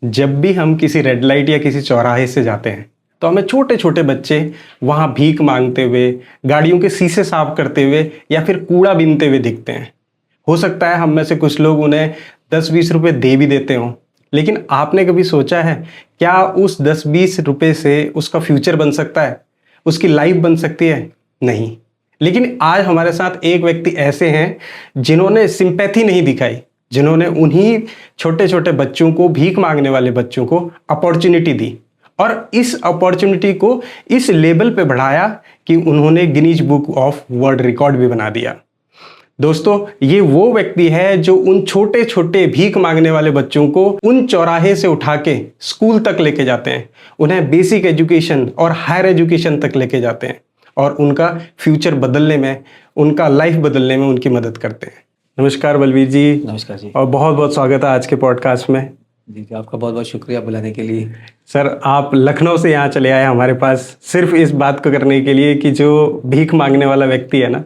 जब भी हम किसी रेड लाइट या किसी चौराहे से जाते हैं तो हमें छोटे छोटे बच्चे वहाँ भीख मांगते हुए, गाड़ियों के शीशे साफ करते हुए या फिर कूड़ा बीनते हुए दिखते हैं। हो सकता है हम में से कुछ लोग उन्हें 10-20 रुपए दे भी देते हों, लेकिन आपने कभी सोचा है क्या उस 10-20 रुपए से उसका फ्यूचर बन सकता है, उसकी लाइफ बन सकती है? नहीं। लेकिन आज हमारे साथ एक व्यक्ति ऐसे हैं जिन्होंने सिंपैथी नहीं दिखाई, जिन्होंने उन्हीं छोटे छोटे बच्चों को, भीख मांगने वाले बच्चों को अपॉर्चुनिटी दी और इस अपॉर्चुनिटी को इस लेवल पे बढ़ाया कि उन्होंने Guinness book of world record भी बना दिया। दोस्तों, ये वो व्यक्ति है जो उन छोटे छोटे भीख मांगने वाले बच्चों को उन चौराहे से उठा के स्कूल तक लेके जाते हैं, उन्हें बेसिक एजुकेशन और हायर एजुकेशन तक लेके जाते हैं और उनका फ्यूचर बदलने में, उनका लाइफ बदलने में उनकी मदद करते हैं। नमस्कार बलवीर जी। नमस्कार जी। और बहुत बहुत स्वागत है आज के पॉडकास्ट में। जी, आपका बहुत बहुत शुक्रिया बुलाने के लिए। सर, आप लखनऊ से यहाँ चले आए हमारे पास सिर्फ इस बात को करने के लिए कि जो भीख मांगने वाला व्यक्ति है ना,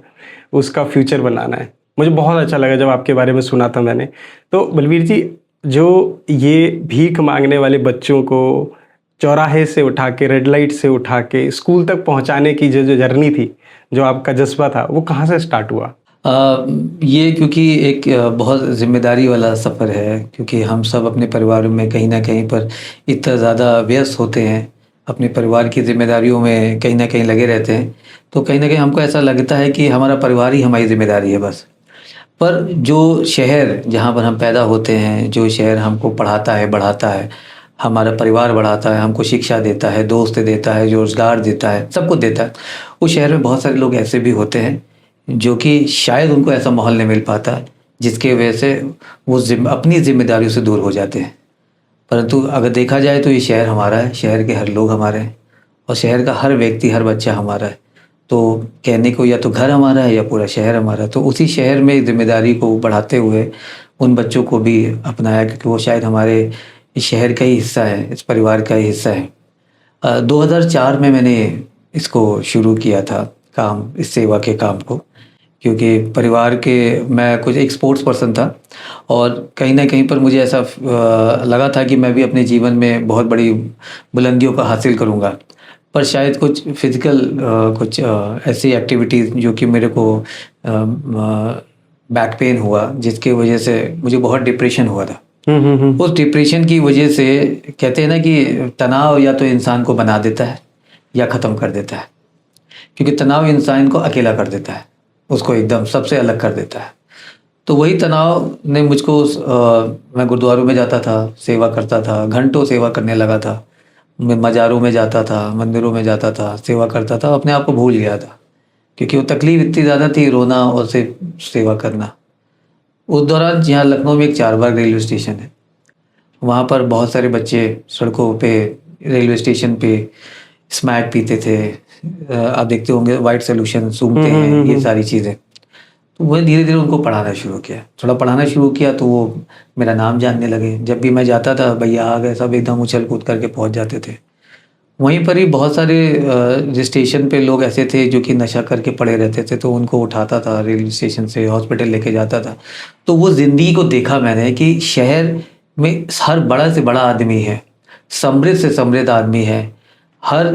उसका फ्यूचर बनाना है। मुझे बहुत अच्छा लगा जब आपके बारे में सुना था मैंने। तो बलवीर जी, जो ये भीख मांगने वाले बच्चों को चौराहे से उठा के, रेड लाइट से उठा के स्कूल तक पहुँचाने की जो जर्नी थी, जो आपका जज्बा था, वो कहाँ से स्टार्ट हुआ? ये क्योंकि एक बहुत जिम्मेदारी वाला सफ़र है, क्योंकि हम सब अपने परिवार में कहीं ना कहीं पर इतना ज़्यादा व्यस्त होते हैं, अपने परिवार की जिम्मेदारियों में कहीं ना कहीं लगे रहते हैं। तो कहीं ना कहीं हमको ऐसा लगता है कि हमारा परिवार ही हमारी जिम्मेदारी है बस। पर जो शहर जहाँ पर हम पैदा होते हैं, जो शहर हमको पढ़ाता है, बढ़ाता है, हमारा परिवार बढ़ाता है, हमको शिक्षा देता है, दोस्त देता है, जो रोज़गार देता है, सब कुछ देता है, उस शहर में बहुत सारे लोग ऐसे भी होते हैं जो कि शायद उनको ऐसा माहौल नहीं मिल पाता, जिसके वजह से वो अपनी जिम्मेदारियों से दूर हो जाते हैं। परंतु अगर देखा जाए तो ये शहर हमारा है, शहर के हर लोग हमारे हैं और शहर का हर व्यक्ति, हर बच्चा हमारा है। तो कहने को या तो घर हमारा है या पूरा शहर हमारा है। तो उसी शहर में जिम्मेदारी को बढ़ाते हुए उन बच्चों को भी अपनाया, क्योंकि वो शायद हमारे इस शहर का ही हिस्सा है, इस परिवार का ही हिस्सा है। 2004 में मैंने इसको शुरू किया था काम, इस सेवा के काम को, क्योंकि परिवार के, मैं कुछ एक स्पोर्ट्स पर्सन था और कहीं ना कहीं पर मुझे ऐसा लगा था कि मैं भी अपने जीवन में बहुत बड़ी बुलंदियों का हासिल करूंगा। पर शायद कुछ फिज़िकल कुछ ऐसी एक्टिविटीज़ जो कि मेरे को बैक पेन हुआ, जिसके वजह से मुझे बहुत डिप्रेशन हुआ था। उस डिप्रेशन की वजह से कहते हैं ना कि तनाव या तो इंसान को बना देता है या ख़त्म कर देता है, क्योंकि तनाव इंसान को अकेला कर देता है, उसको एकदम सबसे अलग कर देता है। तो वही तनाव ने मुझको मैं गुरुद्वारों में जाता था, सेवा करता था, घंटों सेवा करने लगा था। मैं मज़ारों में जाता था, मंदिरों में जाता था, सेवा करता था, अपने आप को भूल गया था, क्योंकि वो तकलीफ़ इतनी ज़्यादा थी, रोना और सिर्फ सेवा करना। उस दौरान यहाँ लखनऊ में एक चारबाग रेलवे स्टेशन है, वहाँ पर बहुत सारे बच्चे सड़कों पे, रेलवे स्टेशन पे स्मैक पीते थे। आप देखते होंगे वाइट सोल्यूशन सूंघते हैं, ये सारी चीज़ें। तो वह धीरे धीरे उनको पढ़ाना शुरू किया, थोड़ा पढ़ाना शुरू किया तो वो मेरा नाम जानने लगे। जब भी मैं जाता था, भैया आ गए, सब एकदम उछल कूद करके पहुंच जाते थे। वहीं पर ही बहुत सारे स्टेशन पे लोग ऐसे थे जो कि नशा करके पड़े रहते थे, तो उनको उठाता था, रेलवे स्टेशन से हॉस्पिटल लेके जाता था। तो वो ज़िंदगी को देखा मैंने कि शहर में हर बड़ा से बड़ा आदमी है, समृद्ध से समृद्ध आदमी है, हर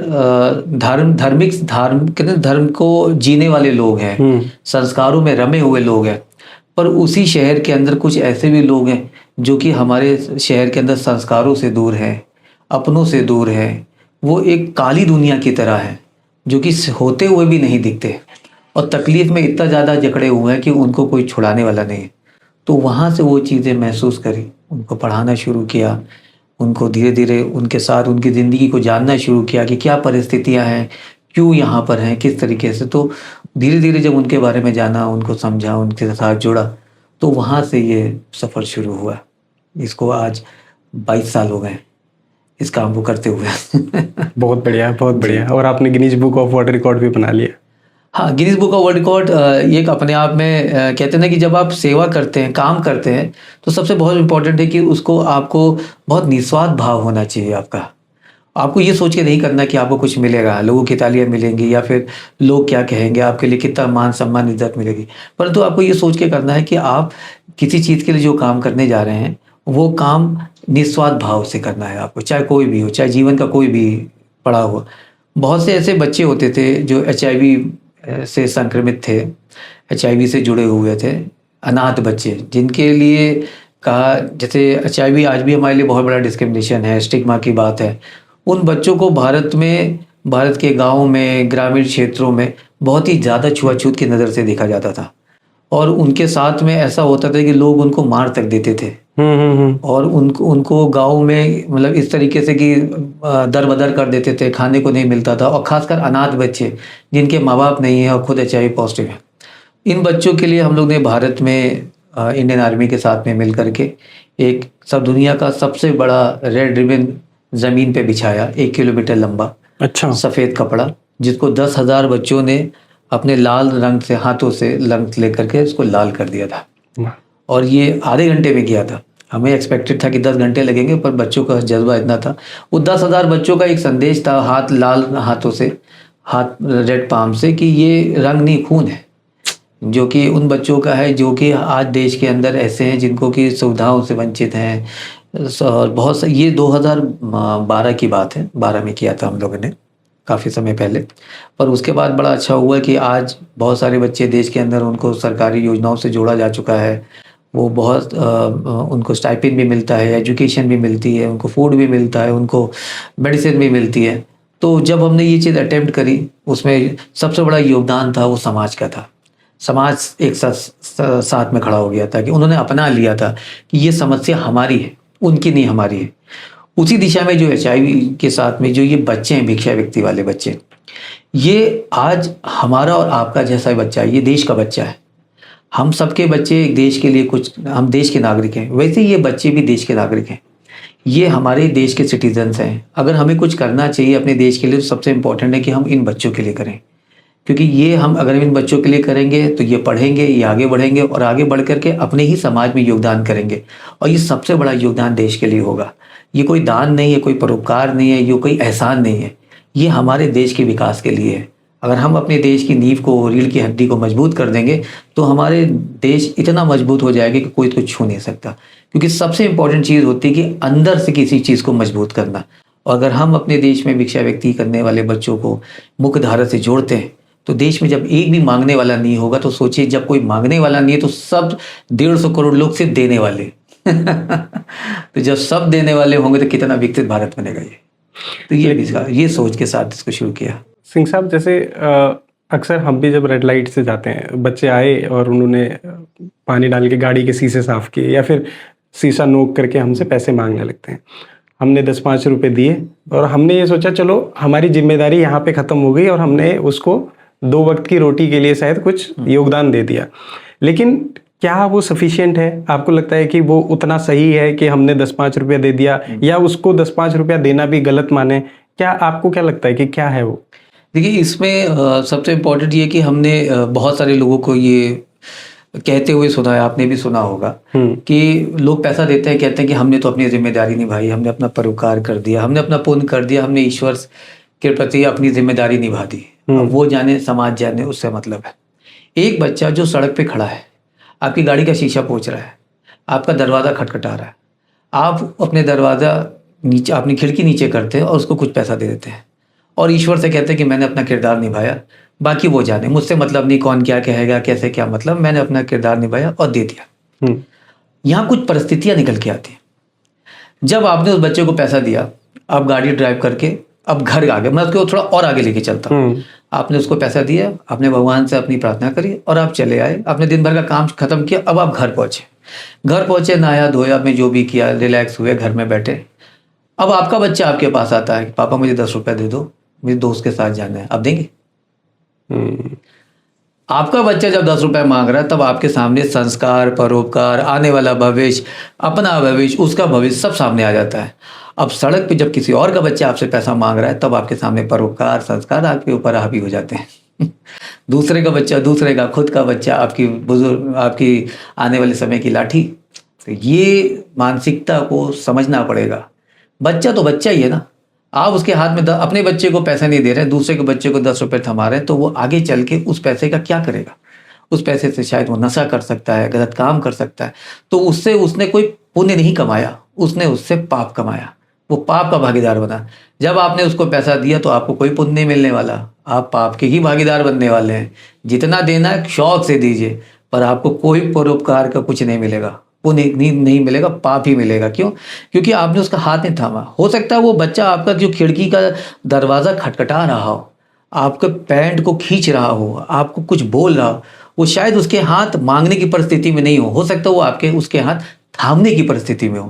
धर्म को जीने वाले लोग हैं, संस्कारों में रमे हुए लोग हैं। पर उसी शहर के अंदर कुछ ऐसे भी लोग हैं जो कि हमारे शहर के अंदर संस्कारों से दूर हैं, अपनों से दूर हैं। वो एक काली दुनिया की तरह है, जो कि होते हुए भी नहीं दिखते और तकलीफ़ में इतना ज़्यादा जकड़े हुए हैं कि उनको कोई छुड़ाने वाला नहीं है। तो वहाँ से वो चीज़ें महसूस करी, उनको पढ़ाना शुरू किया, उनको धीरे धीरे उनके साथ उनकी ज़िंदगी को जानना शुरू किया कि क्या परिस्थितियाँ हैं, क्यों यहाँ पर हैं, किस तरीके से। तो धीरे धीरे जब उनके बारे में जाना, उनको समझा, उनके साथ जुड़ा, तो वहाँ से ये सफ़र शुरू हुआ। इसको आज 22 साल हो गए इस काम को करते हुए। बहुत बढ़िया, बहुत बढ़िया। और आपने Guinness book of world record भी बना लिया। हाँ, Guinness book of world record ये एक अपने आप में कहते हैं ना कि जब आप सेवा करते हैं, काम करते हैं, तो सबसे बहुत इम्पोर्टेंट है कि उसको आपको बहुत निस्वार्थ भाव होना चाहिए आपका। आपको ये सोच के नहीं करना कि आपको कुछ मिलेगा, लोगों की तालियां मिलेंगी या फिर लोग क्या कहेंगे, आपके लिए कितना मान सम्मान इज्जत मिलेगी। परंतु आपको ये सोच के करना है कि आप किसी चीज़ के लिए जो काम करने जा रहे हैं वो काम निस्वार्थ भाव से करना है आपको, चाहे कोई भी हो, चाहे जीवन का कोई भी पड़ाव हो। बहुत से ऐसे बच्चे होते थे जो एचआईवी से संक्रमित थे, एचआईवी से जुड़े हुए थे, अनाथ बच्चे, जिनके लिए कहा, जैसे एचआईवी आज भी हमारे लिए बहुत बड़ा डिस्क्रिमिनेशन है, स्टिग्मा की बात है। उन बच्चों को भारत के गाँव में, ग्रामीण क्षेत्रों में बहुत ही ज़्यादा छुआछूत की नज़र से देखा जाता था, और उनके साथ में ऐसा होता था कि लोग उनको मार तक देते थे। और उनको गाँव में मतलब इस तरीके से कि दर-बदर कर देते थे, खाने को नहीं मिलता था, और ख़ासकर अनाथ बच्चे जिनके माँ-बाप नहीं हैं और खुद एचआईवी पॉजिटिव हैं। इन बच्चों के लिए हम लोग ने भारत में इंडियन आर्मी के साथ में मिल कर के एक सब दुनिया का सबसे बड़ा रेड रिबन ज़मीन पे बिछाया, 1 किलोमीटर लंबा अच्छा। सफ़ेद कपड़ा, जिसको 10,000 बच्चों ने अपने लाल रंग से हाथों से रंग लेकर के उसको लाल कर दिया था। वाह! और ये आधे घंटे में किया था। हमें एक्सपेक्टेड था कि 10 घंटे लगेंगे, पर बच्चों का जज़्बा इतना था। वो 10,000 बच्चों का एक संदेश था, हाथ लाल हाथों से, हाथ रेड पाम से, कि ये रंग नहीं खून है, जो कि उन बच्चों का है जो कि आज देश के अंदर ऐसे हैं जिनको कि सुविधाओं से वंचित हैं। और बहुत सा, ये 2012 की बात है, 12 में किया था हम लोगों ने, काफ़ी समय पहले। पर उसके बाद बड़ा अच्छा हुआ कि आज बहुत सारे बच्चे देश के अंदर, उनको सरकारी योजनाओं से जोड़ा जा चुका है। वो बहुत उनको स्टाइपेंड भी मिलता है, एजुकेशन भी मिलती है, उनको फूड भी मिलता है, उनको मेडिसिन भी मिलती है। तो जब हमने ये चीज़ अटेम्प्ट करी, उसमें सबसे बड़ा योगदान था वो समाज का था। समाज एक साथ में खड़ा हो गया था कि उन्होंने अपना लिया था कि ये समस्या हमारी है, उनकी नहीं, हमारी है। उसी दिशा में जो एचआईवी के साथ में जो ये बच्चे हैं, भिक्षावृत्ति वाले बच्चे, ये आज हमारा और आपका जैसा बच्चा है, ये देश का बच्चा है। हम सबके बच्चे देश के लिए कुछ, हम देश के नागरिक हैं, वैसे ये बच्चे भी देश के नागरिक हैं। ये हमारे देश के सिटीजन्स हैं। अगर हमें कुछ करना चाहिए अपने देश के लिए, तो सबसे इम्पोर्टेंट है कि हम इन बच्चों के लिए करें, क्योंकि ये हम अगर इन बच्चों के लिए करेंगे तो ये पढ़ेंगे, ये आगे बढ़ेंगे, और आगे बढ़ करके अपने ही समाज में योगदान करेंगे, और ये सबसे बड़ा योगदान देश के लिए होगा। ये कोई दान नहीं है, कोई परोपकार नहीं है, ये कोई एहसान नहीं है, ये हमारे देश के विकास के लिए है। अगर हम अपने देश की नींव को, रीढ़ की हड्डी को मजबूत कर देंगे, तो हमारे देश इतना मजबूत हो जाएगा कि कोई कुछ छू नहीं सकता। क्योंकि सबसे इम्पोर्टेंट चीज़ होती है कि अंदर से किसी चीज़ को मजबूत करना। और अगर हम अपने देश में भिक्षावृत्ति करने वाले बच्चों को मुख्य धारा से जोड़ते हैं, तो देश में जब एक भी मांगने वाला नहीं होगा, तो सोचिए जब कोई मांगने वाला नहीं है, तो सब 150 करोड़ लोग सिर्फ देने वाले। तो जब सब देने वाले होंगे, तो कितना विकसित भारत बनेगा ये। तो ये सोच के साथ इसको शुरू किया। सिंह साहब, जैसे अक्सर हम भी जब रेड लाइट से जाते हैं, बच्चे आए और उन्होंने पानी डाल के गाड़ी के शीशे साफ किए, या फिर शीशा नोक करके हमसे पैसे मांगने लगते हैं। हमने 10-5 रुपए दिए, और हमने ये सोचा चलो हमारी जिम्मेदारी यहाँ पे ख़त्म हो गई, और हमने उसको 2 वक्त की रोटी के लिए शायद कुछ योगदान दे दिया। लेकिन क्या वो सफिशिएंट है? आपको लगता है कि वो उतना सही है कि हमने 10-5 रुपया दे दिया, या उसको 10-5 रुपया देना भी गलत माने? क्या आपको क्या लगता है कि क्या है वो? देखिए, इसमें सबसे इम्पोर्टेंट ये कि हमने बहुत सारे लोगों को ये कहते हुए सुना है, आपने भी सुना होगा, कि लोग पैसा देते हैं, कहते हैं कि हमने तो अपनी जिम्मेदारी निभाई, हमने अपना परोपकार कर दिया, हमने अपना पुण्य कर दिया, हमने ईश्वर के प्रति अपनी जिम्मेदारी निभा दी। अब वो जाने, समाज जाने, उससे मतलब है। एक बच्चा जो सड़क पे खड़ा है, आपकी गाड़ी का शीशा पोंछ रहा है, आपका दरवाज़ा खटखटा रहा है, आप अपने दरवाज़ा नीचे, अपनी खिड़की नीचे करते हैं और उसको कुछ पैसा दे देते हैं, और ईश्वर से कहते हैं कि मैंने अपना किरदार निभाया, बाकी वो जाने, मुझसे मतलब नहीं, कौन क्या कहेगा, कैसे क्या मतलब, मैंने अपना किरदार निभाया और दे दिया। यहाँ कुछ परिस्थितियाँ निकल के आती हैं। जब आपने उस बच्चे को पैसा दिया, आप गाड़ी ड्राइव करके अब घर आ गए, मैं उसको थोड़ा और आगे लेके चलता हूँ। आपने उसको पैसा दिया, आपने भगवान से अपनी प्रार्थना करी, और आप चले आए, आपने दिन भर का काम खत्म किया, अब आप घर पहुँचे, नहाया धोया, आपने जो भी किया, रिलैक्स हुए, घर में बैठे। अब आपका बच्चा आपके पास आता है, पापा मुझे 10 रुपये दे दो, मेरे दोस्त के साथ जाना है, आप देंगे? आपका बच्चा जब 10 रुपये मांग रहा है, तब आपके सामने संस्कार, परोपकार, आने वाला भविष्य, अपना भविष्य, उसका भविष्य सब सामने आ जाता है। अब सड़क पे जब किसी और का बच्चा आपसे पैसा मांग रहा है, तब आपके सामने परोपकार, संस्कार आपके ऊपर हावी हो जाते हैं। दूसरे का बच्चा, दूसरे का, खुद का बच्चा, आपकी बुजुर्ग, आपकी आने वाले समय की लाठी। तो ये मानसिकता को समझना पड़ेगा। बच्चा तो बच्चा ही है ना। आप उसके हाथ में अपने बच्चे को पैसा नहीं दे रहे हैं, दूसरे के बच्चे को 10 रुपये थमा रहे हैं, तो वो आगे चल के उस पैसे का क्या करेगा? उस पैसे से शायद वो नशा कर सकता है, गलत काम कर सकता है। तो उससे उसने कोई पुण्य नहीं कमाया, उसने उससे पाप कमाया, वो पाप का भागीदार बना। जब आपने उसको पैसा दिया तो आपको कोई पुण्य नहीं मिलने वाला, आप पाप के ही भागीदार बनने वाले हैं। जितना देना है शौक से दीजिए, पर आपको कोई परोपकार का कुछ नहीं मिलेगा, पुण्य नहीं मिलेगा, पाप ही मिलेगा। क्यों? क्योंकि आपने उसका हाथ नहीं थामा। हो सकता है वो बच्चा आपका जो खिड़की का दरवाज़ा खटखटा रहा हो, आपके पैंट को खींच रहा हो, आपको कुछ बोल रहा हो, वो शायद उसके हाथ मांगने की परिस्थिति में नहीं हो सकता वो आपके उसके हाथ थामने की परिस्थिति में हो,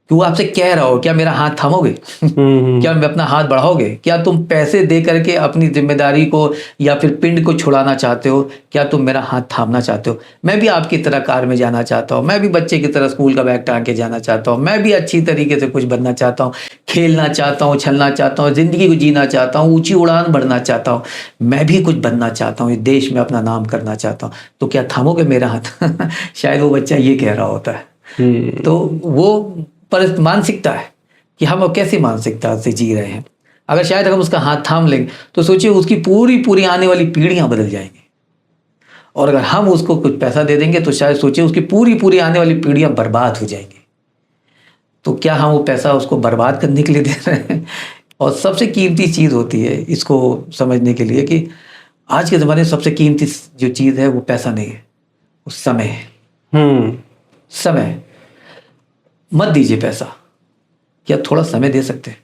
कि वो आपसे कह रहा हो क्या मेरा हाथ थामोगे? क्या मैं अपना हाथ बढ़ाओगे? क्या तुम पैसे दे करके अपनी जिम्मेदारी को या फिर पिंड को छुड़ाना चाहते हो? क्या तुम मेरा हाथ थामना चाहते हो? मैं भी आपकी तरह कार में जाना चाहता हूँ, मैं भी बच्चे की तरह स्कूल का बैग टांग के जाना चाहता हूँ, मैं भी अच्छी तरीके से कुछ बनना चाहता हूँ, खेलना चाहता हूँ, उछलना चाहता हूँ, जिंदगी को जीना चाहता हूँ, ऊंची उड़ान भरना चाहता हूँ, मैं भी कुछ बनना चाहता हूँ, इस देश में अपना नाम करना चाहता हूँ, तो क्या थामोगे मेरा हाथ? शायद वो बच्चा ये कह रहा होता है। तो वो पर मानसिकता है कि हम अब कैसी मानसिकता से जी रहे हैं। अगर शायद हम उसका हाथ थाम लेंगे तो सोचिए उसकी पूरी आने वाली पीढ़ियां बदल जाएंगी, और अगर हम उसको कुछ पैसा दे देंगे तो शायद सोचिए उसकी पूरी आने वाली पीढ़ियां बर्बाद हो जाएंगी। तो क्या हम वो पैसा उसको बर्बाद करने के लिए दे रहे हैं? और सबसे कीमती चीज़ होती है इसको समझने के लिए कि आज के ज़माने में सबसे कीमती जो चीज़ है वो पैसा नहीं है, वो समय है। समय मत दीजिए पैसा, क्या थोड़ा समय दे सकते हैं?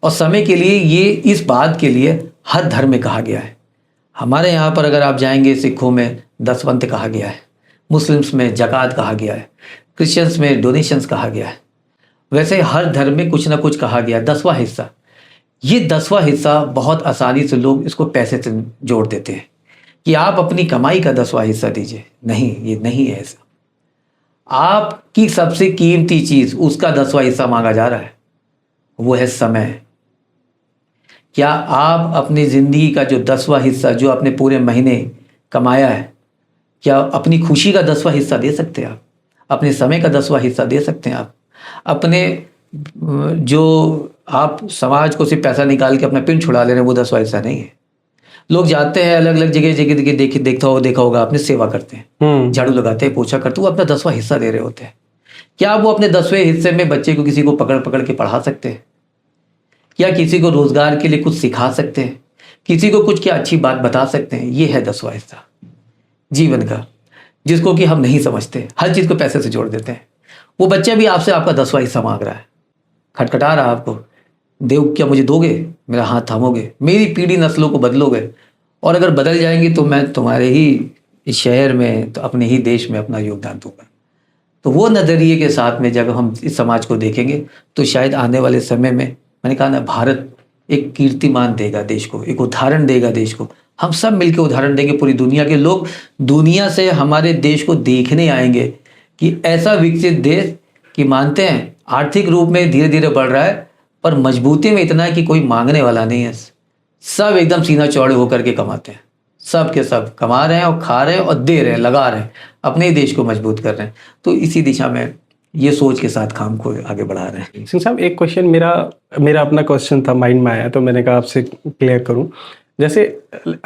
और समय के लिए ये इस बात के लिए हर धर्म में कहा गया है। हमारे यहाँ पर अगर आप जाएंगे सिखों में दसवंत कहा गया है, मुस्लिम्स में ज़कात कहा गया है, क्रिश्चियंस में डोनेशंस कहा गया है। वैसे हर धर्म में कुछ ना कुछ कहा गया है। 10वां हिस्सा, ये 10वां हिस्सा बहुत आसानी से लोग इसको पैसे से जोड़ देते हैं कि आप अपनी कमाई का 10वां हिस्सा दीजिए। नहीं, ये नहीं है ऐसा। आपकी सबसे कीमती चीज उसका 10वां हिस्सा मांगा जा रहा है, वो है समय। क्या आप अपनी जिंदगी का जो 10वां हिस्सा जो आपने पूरे महीने कमाया है, क्या अपनी खुशी का 10वां हिस्सा दे सकते हैं आप? अपने समय का 10वां हिस्सा दे सकते हैं आप? अपने जो आप समाज को सिर्फ पैसा निकाल के अपना पिन छुड़ा ले रहे हैं वो 10वां हिस्सा नहीं है। लोग जाते हैं अलग अलग जगह देखा होगा आपने, सेवा करते हैं, झाड़ू लगाते हैं, पोछा करते हैं, वो अपना 10वां हिस्सा दे रहे होते हैं। क्या वो अपने 10वें हिस्से में बच्चे को किसी को पकड़ पकड़ के पढ़ा सकते हैं? क्या किसी को रोजगार के लिए कुछ सिखा सकते हैं? किसी को कुछ क्या अच्छी बात बता सकते हैं? ये है 10वां हिस्सा जीवन का, जिसको कि हम नहीं समझते, हर चीज को पैसे से जोड़ देते हैं। वो बच्चा भी आपसे आपका 10वां हिस्सा मांग रहा है, खटखटा रहा है आपको, देव क्या मुझे दोगे? मेरा हाथ थामोगे? मेरी पीढ़ी नस्लों को बदलोगे? और अगर बदल जाएंगी तो मैं तुम्हारे ही शहर में, तो अपने ही देश में अपना योगदान दूंगा। तो वो नज़रिए के साथ में जब हम इस समाज को देखेंगे तो शायद आने वाले समय में, मैंने कहा ना, भारत एक कीर्तिमान देगा देश को, एक उदाहरण देगा देश को। हम सब मिलकर उदाहरण देंगे, पूरी दुनिया के लोग दुनिया से हमारे देश को देखने आएंगे कि ऐसा विकसित देश कि मानते हैं आर्थिक रूप में धीरे धीरे बढ़ रहा है, पर मजबूती में इतना है कि कोई मांगने वाला नहीं है। सब एकदम सीना चौड़े होकर के कमाते हैं, सब के सब कमा रहे हैं और खा रहे हैं और दे रहे हैं, लगा रहे हैं, अपने ही देश को मजबूत कर रहे हैं। तो इसी दिशा में ये सोच के साथ काम को आगे बढ़ा रहे हैं। सिंह साहब, एक क्वेश्चन मेरा अपना क्वेश्चन था, माइंड में आया, तो मैंने कहा आपसे क्लियर करूं। जैसे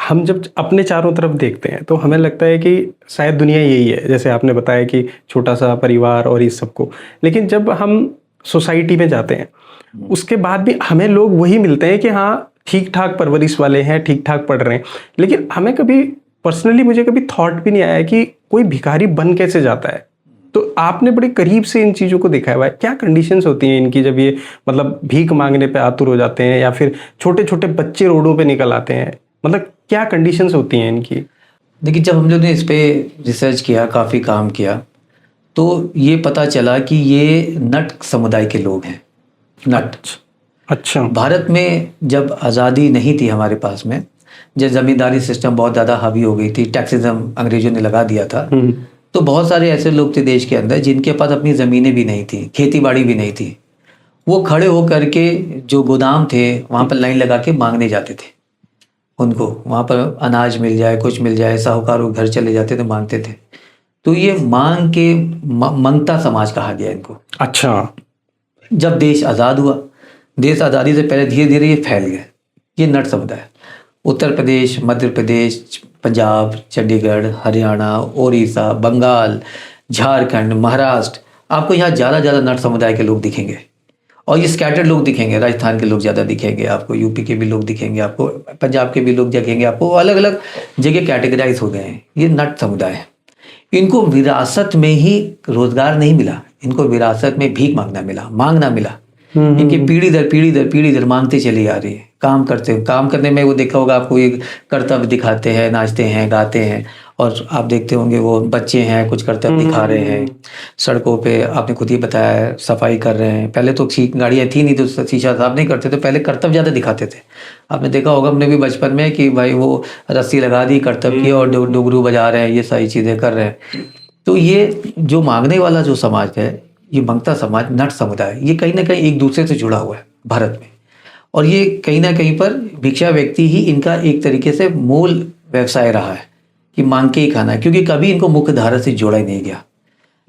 हम जब अपने चारों तरफ देखते हैं तो हमें लगता है कि शायद दुनिया यही है, जैसे आपने बताया कि छोटा सा परिवार और इस सबको, लेकिन जब हम सोसाइटी में जाते हैं उसके बाद भी हमें लोग वही मिलते हैं कि हाँ ठीक ठाक परवरिश वाले हैं, ठीक ठाक पढ़ रहे हैं, लेकिन हमें कभी पर्सनली मुझे कभी थॉट भी नहीं आया कि कोई भिखारी बन कैसे जाता है। तो आपने बड़े करीब से इन चीज़ों को देखा हुआ है, क्या कंडीशंस होती हैं इनकी जब ये मतलब भीख मांगने पे आतुर हो जाते हैं, या फिर छोटे छोटे बच्चे रोडों पे निकल आते हैं, मतलब क्या कंडीशंस होती हैं इनकी? देखिए, जब हम लोग ने इस पर रिसर्च किया, काफ़ी काम किया, तो ये पता चला कि ये नट समुदाय के लोग हैं। नट। अच्छा। भारत में जब आज़ादी नहीं थी हमारे पास में, जब जमींदारी सिस्टम बहुत ज़्यादा हावी हो गई थी, टैक्सिज्म अंग्रेजों ने लगा दिया था, तो बहुत सारे ऐसे लोग थे देश के अंदर जिनके पास अपनी ज़मीनें भी नहीं थी, खेती बाड़ी भी नहीं थी। वो खड़े होकर के जो गोदाम थे वहाँ पर लाइन लगा के मांगने जाते थे, उनको वहाँ पर अनाज मिल जाए, कुछ मिल जाए, साहूकारों के घर चले जाते थे, मांगते थे। तो ये मांग के मंगता समाज कहा गया इनको। अच्छा। जब देश आज़ाद हुआ, देश आज़ादी से पहले धीरे धीरे ये फैल गया, ये नट समुदाय। उत्तर प्रदेश, मध्य प्रदेश, पंजाब, चंडीगढ़, हरियाणा, उड़ीसा, बंगाल, झारखंड, महाराष्ट्र आपको यहाँ ज़्यादा नट समुदाय के लोग दिखेंगे और ये स्कैटर्ड लोग दिखेंगे। राजस्थान के लोग ज़्यादा दिखेंगे आपको, यूपी के भी लोग दिखेंगे आपको, पंजाब के भी लोग दिखेंगे आपको। अलग अलग जगह कैटेगराइज हो गए हैं। ये नट समुदाय है। इनको विरासत में ही रोजगार नहीं मिला, इनको विरासत में भीख मांगना मिला। इनकी पीढ़ी दर मांगते चली आ रही है। काम करने में वो देखा होगा आपको, ये कर्तव्य दिखाते हैं, नाचते हैं, गाते हैं। और आप देखते होंगे वो बच्चे हैं कुछ कर्तव्य दिखा रहे हैं सड़कों पे। आपने खुद ही बताया है, सफाई कर रहे हैं। पहले तो गाड़ियाँ थी नहीं तो शीशा साफ नहीं करते थे, पहले कर्तव्य ज़्यादा दिखाते थे। आपने देखा होगा अपने भी बचपन में कि भाई वो रस्सी लगा दी कर्तव्य की और डुगरू बजा रहे हैं, ये सारी चीज़ें कर रहे हैं। तो ये जो मांगने वाला जो समाज है, ये मंगता समाज, नट समुदाय, ये कहीं ना कहीं एक दूसरे से जुड़ा हुआ है भारत में। और ये कहीं ना कहीं पर भिक्षा व्यक्ति ही इनका एक तरीके से मूल व्यवसाय रहा है कि मांग के ही खाना है, क्योंकि कभी इनको मुख्य धारा से जोड़ा ही नहीं गया।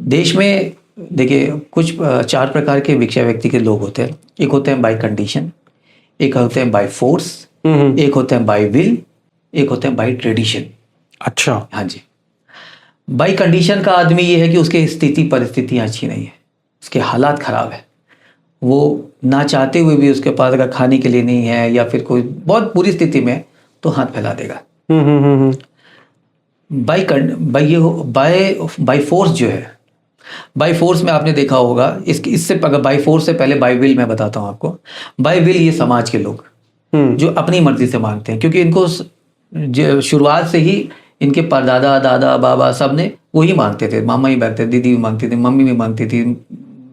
देश में देखिए कुछ 4 प्रकार के भिक्षा व्यक्ति के लोग होते हैं। एक होते हैं बाय कंडीशन, एक होते हैं बाय फोर्स, एक होते हैं बाय विल, एक होते हैं बाय ट्रेडिशन। अच्छा। हाँ जी। बाय कंडीशन का आदमी ये है कि उसके स्थिति परिस्थितियाँ अच्छी नहीं है, उसके हालात खराब है, वो ना चाहते हुए भी उसके पास अगर खाने के लिए नहीं है या फिर कोई बहुत बुरी स्थिति में तो हाथ फैला देगा। बाय फोर्स जो है, बाय फोर्स में आपने देखा होगा, इससे अगर बाय फोर्स से पहले बाय विल मैं बताता हूँ आपको। बाय विल ये समाज के लोग जो अपनी मर्जी से मांगते हैं, क्योंकि इनको शुरुआत से ही इनके परदादा दादा बाबा सब ने वही मांगते थे। मामा ही मांगते थे, दीदी भी मांगती थी, मम्मी भी मांगती थी,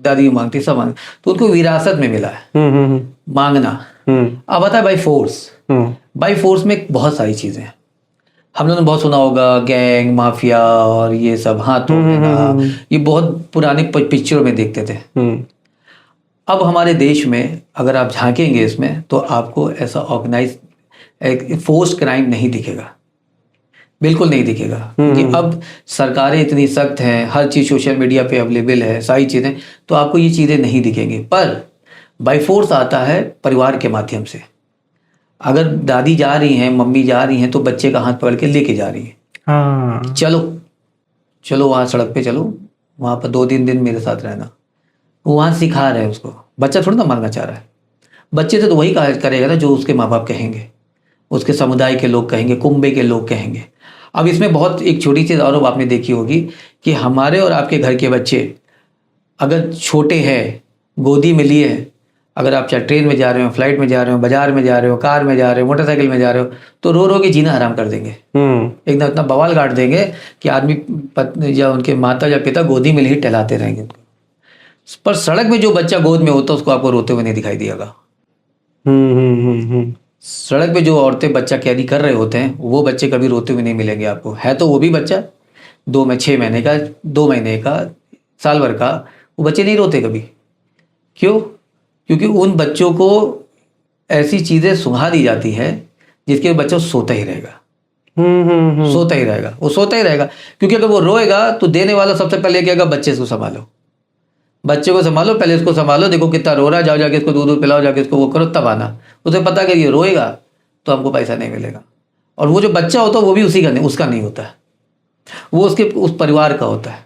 दादी भी मांगती, सब मांगती। तो उनको विरासत में मिला है मांगना। अब आता है बाय फोर्स। बाय फोर्स में बहुत सारी चीजें हैं। हम लोगों ने बहुत सुना होगा गैंग माफिया और ये सब, हाथ तोड़ देना, ये बहुत पुराने पिक्चरों में देखते थे। अब हमारे देश में अगर आप झांकेंगे इसमें तो आपको ऐसा ऑर्गेनाइज एक फोर्स क्राइम नहीं दिखेगा, बिल्कुल नहीं दिखेगा। क्योंकि अब सरकारें इतनी सख्त हैं, हर चीज़ सोशल मीडिया पे अवेलेबल है, सारी चीज़ें, तो आपको ये चीज़ें नहीं दिखेंगी। पर बाय फोर्स आता है परिवार के माध्यम से। अगर दादी जा रही हैं, मम्मी जा रही हैं, तो बच्चे का हाथ पकड़ के लेके जा रही है। हाँ। चलो वहाँ सड़क पे चलो, वहाँ पर 2-3 दिन मेरे साथ रहना। वो वहाँ सिखा रहे हैं उसको। बच्चा थोड़ा ना मांगना चाह रहा है, बच्चे से तो वही करेगा ना जो उसके माँ बाप कहेंगे, उसके समुदाय के लोग कहेंगे, कुंबे के लोग कहेंगे। अब इसमें बहुत एक छोटी चीज़ और आपने देखी होगी कि हमारे और आपके घर के बच्चे अगर छोटे हैं, गोदी में लिए, अगर आप चाहे ट्रेन में जा रहे हो, फ्लाइट में जा रहे हो, बाजार में जा रहे हो, कार में जा रहे हो, मोटरसाइकिल में जा रहे हो, तो रो रो के जीना हराम कर देंगे। एकदम इतना बवाल काट देंगे कि आदमी पत्नी या उनके माता या पिता गोदी में ही टहलाते रहेंगे। पर सड़क में जो बच्चा गोद में होता है उसको आपको रोते हुए नहीं दिखाई दिएगा। सड़क पे जो औरतें बच्चा कैरी कर रहे होते हैं वो बच्चे कभी रोते हुए नहीं मिलेंगे आपको। है तो वो भी बच्चा 6 महीने का, 2 महीने का, साल भर का, वो बच्चे नहीं रोते कभी। क्यों? क्योंकि उन बच्चों को ऐसी चीज़ें सुंघा दी जाती है जिसके बच्चा सोता ही रहेगा। सोता ही रहेगा, वो सोता ही रहेगा। क्योंकि अगर वो रोएगा तो देने वाला सबसे पहले कहेगा बच्चे को संभालो, बच्चे को संभालो, पहले इसको संभालो, देखो कितना रो रहा है, जाओ जाके इसको दूध पिलाओ, जाके इसको वो करो, तब आना। उसे पता कि ये रोएगा तो हमको पैसा नहीं मिलेगा। और वो जो बच्चा होता है वो भी उसका नहीं होता है, वो उस परिवार का होता है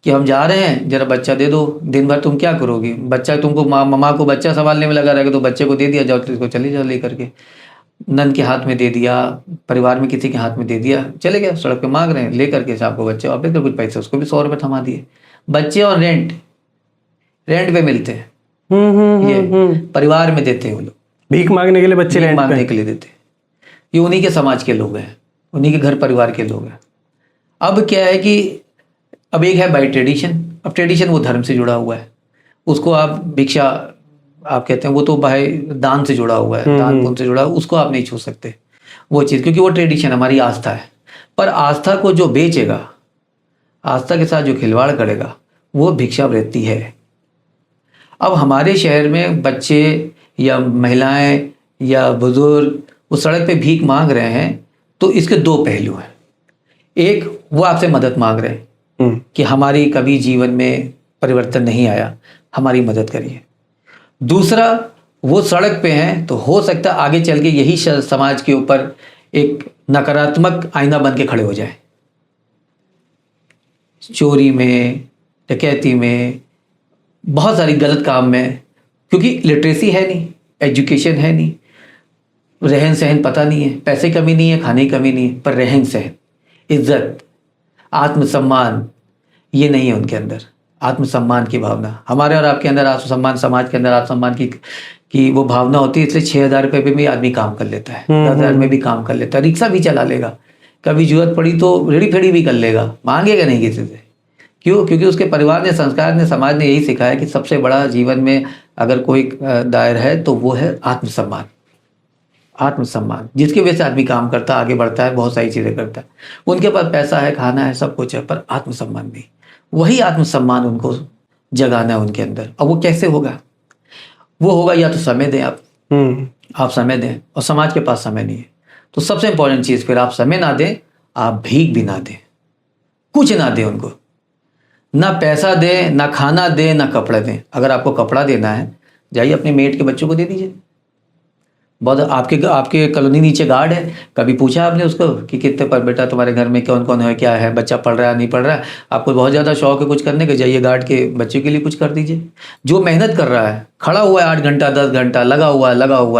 कि हम जा रहे हैं, जरा बच्चा दे दो, दिन भर तुम क्या करोगी, बच्चा तुमको मम्मा को बच्चा संभालने में लगा रहेगा, तो बच्चे को दे दिया, जाओ तो इसको चले जाओ लेकर के, नन के हाथ में दे दिया, परिवार में किसी के हाथ में दे दिया, चले गए, सड़क पे मांग रहे हैं, लेकर के शाम को बच्चे वापस, तो कुछ पैसे उसको भी 100 रुपये थमा दिए। बच्चे और रेंट पे मिलते हैं, ये परिवार में देते हैं, वो लोग भीख मांगने के लिए बच्चे रेंट मांगने के लिए देते हैं। ये उन्हीं के समाज के लोग हैं, उन्हीं के घर परिवार के लोग हैं। अब क्या है कि अब एक है बाय ट्रेडिशन। अब ट्रेडिशन वो धर्म से जुड़ा हुआ है, उसको आप भिक्षा आप कहते हैं, वो तो भाई दान से जुड़ा हुआ है, दान पुण्य से जुड़ा हुआ, उसको आप नहीं छू सकते वो चीज़, क्योंकि वो ट्रेडिशन हमारी आस्था है। पर आस्था को जो बेचेगा, आस्था के साथ जो खिलवाड़ करेगा, वो भिक्षावृत्ति है। अब हमारे शहर में बच्चे या महिलाएं या बुजुर्ग वो सड़क पे भीख मांग रहे हैं, तो इसके 2 पहलू हैं। एक, वो आपसे मदद मांग रहे हैं कि हमारी कभी जीवन में परिवर्तन नहीं आया, हमारी मदद करिए। दूसरा, वो सड़क पे हैं तो हो सकता है आगे चल के यही समाज के ऊपर एक नकारात्मक आईना बन के खड़े हो जाए, चोरी में, डकैती में, बहुत सारी गलत काम में, क्योंकि लिटरेसी है नहीं, एजुकेशन है नहीं, रहन सहन पता नहीं है, पैसे कमी नहीं है, खाने की कमी नहीं है, पर रहन सहन, इज्जत, आत्मसम्मान ये नहीं है उनके अंदर। आत्मसम्मान की भावना, हमारे और आपके अंदर आत्मसम्मान, समाज के अंदर आत्मसम्मान की वो भावना होती है, इसलिए 6,000 रुपये में भी आदमी काम कर लेता है, 10,000 में भी काम कर लेता है, रिक्शा भी चला लेगा, कभी जरूरत पड़ी तो रेड़ी फेड़ी भी कर लेगा, मांगेगा नहीं किसी से। क्यों? क्योंकि उसके परिवार ने, संस्कार ने, समाज ने यही सिखाया कि सबसे बड़ा जीवन में अगर कोई दायर है तो वो है आत्मसम्मान। आत्मसम्मान जिसकी वजह से आदमी काम करता है, आगे बढ़ता है, बहुत सारी चीज़ें करता है। उनके पास पैसा है, खाना है, सब कुछ है, पर आत्मसम्मान नहीं। वही आत्मसम्मान उनको जगाना है उनके अंदर। अब वो कैसे होगा? वो होगा या तो समय दें आप समय दें, और समाज के पास समय नहीं है, तो सबसे इंपॉर्टेंट चीज़, फिर आप समय ना दें, आप भीख भी ना दें, कुछ ना दें उनको, ना पैसा दें, ना खाना दें, ना कपड़ा दें। अगर आपको कपड़ा देना है, जाइए अपने मेट के बच्चों को दे दीजिए। बहुत आपके कॉलोनी नीचे गार्ड है, कभी पूछा आपने उसको कि कितने पर बेटा तुम्हारे घर में कौन कौन है, क्या है, बच्चा पढ़ रहा है नहीं पढ़ रहा है? आपको बहुत ज़्यादा शौक है कुछ करने का, जाइए गार्ड के बच्चे के लिए कुछ कर दीजिए। जो मेहनत कर रहा है, खड़ा हुआ है 8 घंटा 10 घंटा, लगा हुआ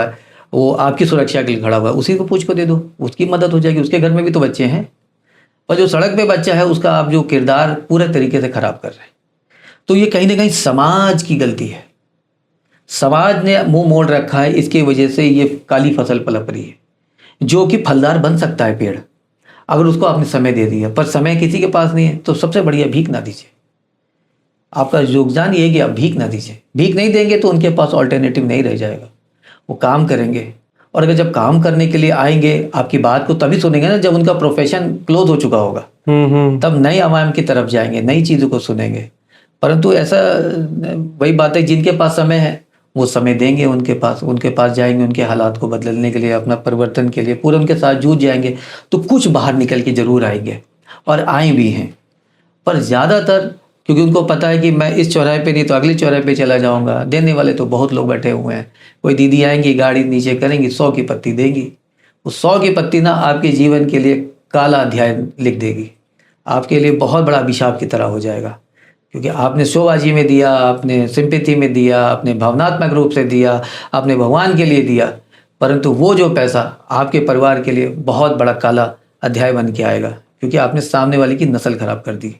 है, वो आपकी सुरक्षा के लिए खड़ा हुआ है, उसी को पूछ को दे दो, उसकी मदद हो जाएगी। उसके घर में भी तो बच्चे हैं। और जो सड़क पे बच्चा है, उसका आप जो किरदार पूरे तरीके से खराब कर रहे हैं, तो ये कहीं ना कहीं समाज की गलती है। समाज ने मुंह मोड़ रखा है, इसकी वजह से ये काली फसल पलप रही है, जो कि फलदार बन सकता है पेड़, अगर उसको आपने समय दे दिया। पर समय किसी के पास नहीं है, तो सबसे बढ़िया भीख ना दीजिए। आपका योगदान ये है कि आप भीख ना दीजिए। भीख नहीं देंगे तो उनके पास ऑल्टरनेटिव नहीं रह जाएगा, वो काम करेंगे। और अगर जब काम करने के लिए आएंगे, आपकी बात को तभी सुनेंगे ना जब उनका प्रोफेशन क्लोज हो चुका होगा, तब नई आवाम की तरफ जाएंगे, नई चीज़ों को सुनेंगे। परंतु ऐसा, वही बात है, जिनके पास समय है वो समय देंगे, उनके पास जाएंगे, उनके हालात को बदलने के लिए, अपना परिवर्तन के लिए पूरे उनके साथ जूझ जाएंगे, तो कुछ बाहर निकल के जरूर आएंगे, और आए भी हैं। पर ज़्यादातर, क्योंकि उनको पता है कि मैं इस चौराहे पे नहीं तो अगले चौराहे पे चला जाऊंगा, देने वाले तो बहुत लोग बैठे हुए हैं। कोई दीदी आएंगी, गाड़ी नीचे करेंगी, 100 की पत्ती देंगी। उस 100 की पत्ती ना आपके जीवन के लिए काला अध्याय लिख देगी, आपके लिए बहुत बड़ा अभिशाप की तरह हो जाएगा। क्योंकि आपने शोबाजी में दिया, आपने सिंपैथी में दिया, आपने भावनात्मक रूप से दिया, आपने भगवान के लिए दिया, परंतु वो जो पैसा आपके परिवार के लिए बहुत बड़ा काला अध्याय बन के आएगा, क्योंकि आपने सामने वाले की नस्ल खराब कर दी।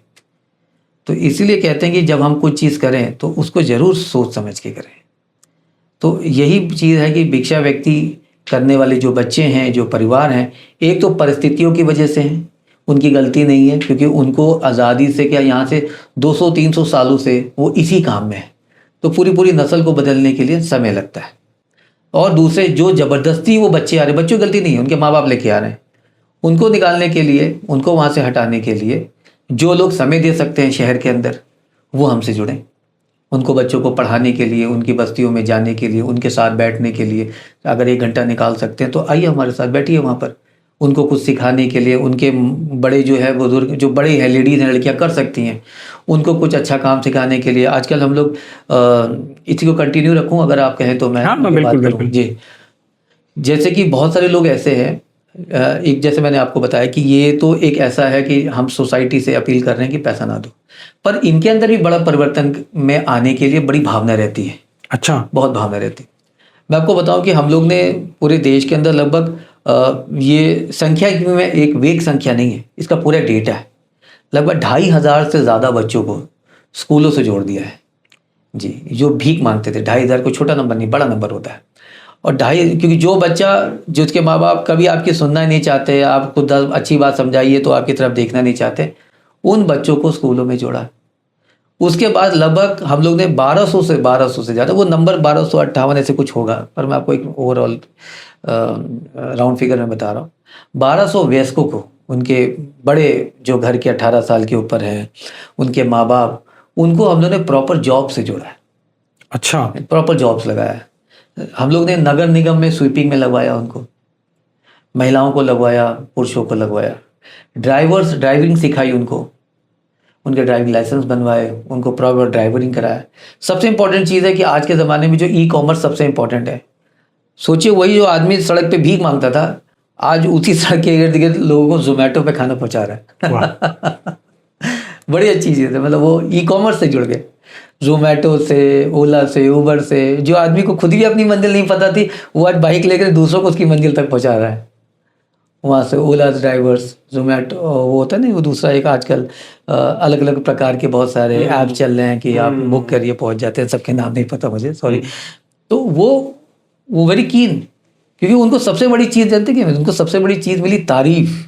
तो इसीलिए कहते हैं कि जब हम कुछ चीज़ करें तो उसको ज़रूर सोच समझ के करें। तो यही चीज़ है कि भिक्षा व्यक्ति करने वाले जो बच्चे हैं, जो परिवार हैं, एक तो परिस्थितियों की वजह से हैं, उनकी गलती नहीं है, क्योंकि उनको आज़ादी से क्या, यहाँ से 200-300 सालों से वो इसी काम में है, तो पूरी नस्ल को बदलने के लिए समय लगता है। और दूसरे, जो ज़बरदस्ती वो बच्चे आ रहे, बच्चों की गलती नहीं है, उनके माँ बाप लेके आ रहे हैं, उनको निकालने के लिए, उनको वहाँ से हटाने के लिए जो लोग समय दे सकते हैं शहर के अंदर, वो हमसे जुड़ें। उनको बच्चों को पढ़ाने के लिए, उनकी बस्तियों में जाने के लिए, उनके साथ बैठने के लिए अगर 1 घंटा निकाल सकते हैं तो आइए हमारे साथ बैठिए वहाँ पर। उनको कुछ सिखाने के लिए, उनके बड़े जो है बुजुर्ग, जो बड़े हैं, लेडीज़ हैं, लड़कियाँ कर सकती हैं, उनको कुछ अच्छा काम सिखाने के लिए। आजकल हम लोग इसी को कंटिन्यू रखूँ अगर आप कहें तो मैं बात करूँ जी। जैसे कि बहुत सारे लोग ऐसे हैं, एक जैसे मैंने आपको बताया कि ये तो एक ऐसा है कि हम सोसाइटी से अपील कर रहे हैं कि पैसा ना दो, पर इनके अंदर भी बड़ा परिवर्तन में आने के लिए बड़ी भावना रहती है। अच्छा, बहुत भावना रहती है। मैं आपको बताऊं कि हम लोग ने पूरे देश के अंदर लगभग, ये संख्या में एक वेग संख्या नहीं है, इसका पूरा डेटा है, लगभग 2,500 से ज़्यादा बच्चों को स्कूलों से जोड़ दिया है जी। जो भीख मांगते थे, 2,500 कोई छोटा नंबर नहीं, बड़ा नंबर होता है। और क्योंकि जो बच्चा, जिसके माँ बाप कभी आपकी सुनना ही नहीं चाहते, आपको 10 अच्छी बात समझाइए तो आपकी तरफ देखना नहीं चाहते, उन बच्चों को स्कूलों में जोड़ा। उसके बाद लगभग हम लोग ने 1200 से ज़्यादा, वो नंबर 1258 ऐसे कुछ होगा, पर मैं आपको एक ओवरऑल राउंड फिगर में बता रहा हूँ। 1200 वयस्कों को, उनके बड़े जो घर के 18 साल के ऊपर हैं, उनके माँ बाप, उनको हम लोग ने प्रॉपर जॉब से जोड़ा है। अच्छा, प्रॉपर जॉब्स लगाया है। हम लोग ने नगर निगम में स्वीपिंग में लगवाया, उनको महिलाओं को लगवाया, पुरुषों को लगवाया। ड्राइविंग सिखाई उनको, उनके ड्राइविंग लाइसेंस बनवाए, उनको प्रॉपर ड्राइवरिंग कराया। सबसे इंपॉर्टेंट चीज़ है कि आज के ज़माने में जो ई-कॉमर्स सबसे इंपॉर्टेंट है। सोचिए, वही जो आदमी सड़क पे भीख मांगता था, आज उसी सड़क के इर्द गिर्द लोगों को जोमेटो पे खाना पहुंचा रहा है। बड़ी अच्छी चीज़ है, मतलब वो ई कॉमर्स से जुड़ गए, जोमेटो से, ओला से, उबर से। जो आदमी को खुद भी अपनी मंजिल नहीं पता थी, वो आज बाइक लेकर दूसरों को उसकी मंजिल तक पहुंचा रहा है। वहाँ से ओला ड्राइवर्स, जोमेटो, वो होता है ना वो दूसरा एक आजकल अलग अलग प्रकार के बहुत सारे ऐप चल रहे हैं कि आप बुक करिए पहुंच जाते हैं, सबके नाम नहीं पता मुझे, सॉरी। तो वो वेरी कीन, क्योंकि उनको सबसे बड़ी चीज़ जानते कि उनको सबसे बड़ी चीज़ मिली तारीफ।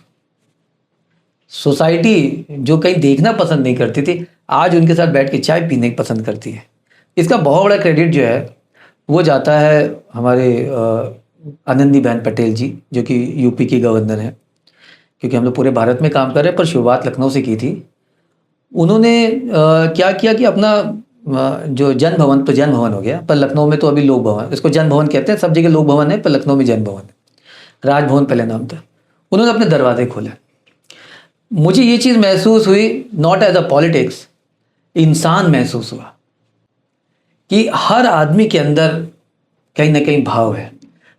सोसाइटी जो कहीं देखना पसंद नहीं करती थी, आज उनके साथ बैठ के चाय पीने पसंद करती है। इसका बहुत बड़ा क्रेडिट जो है वो जाता है हमारे आनंदीबेन पटेल जी, जो कि यूपी की गवर्नर हैं। क्योंकि हम लोग पूरे भारत में काम कर रहे हैं, पर शुरुआत लखनऊ से की थी। उन्होंने क्या किया कि अपना जो जन भवन, तो जन भवन हो गया, पर लखनऊ में तो अभी लोक भवन, इसको जन भवन कहते हैं, सब जगह लोक भवन है, पर लखनऊ में जन भवन है। राजभवन पहले नाम था। उन्होंने अपने दरवाजे खोले। मुझे ये चीज़ महसूस हुई, नॉट एज अ पॉलिटिक्स, इंसान महसूस हुआ कि हर आदमी के अंदर कहीं ना कहीं भाव है।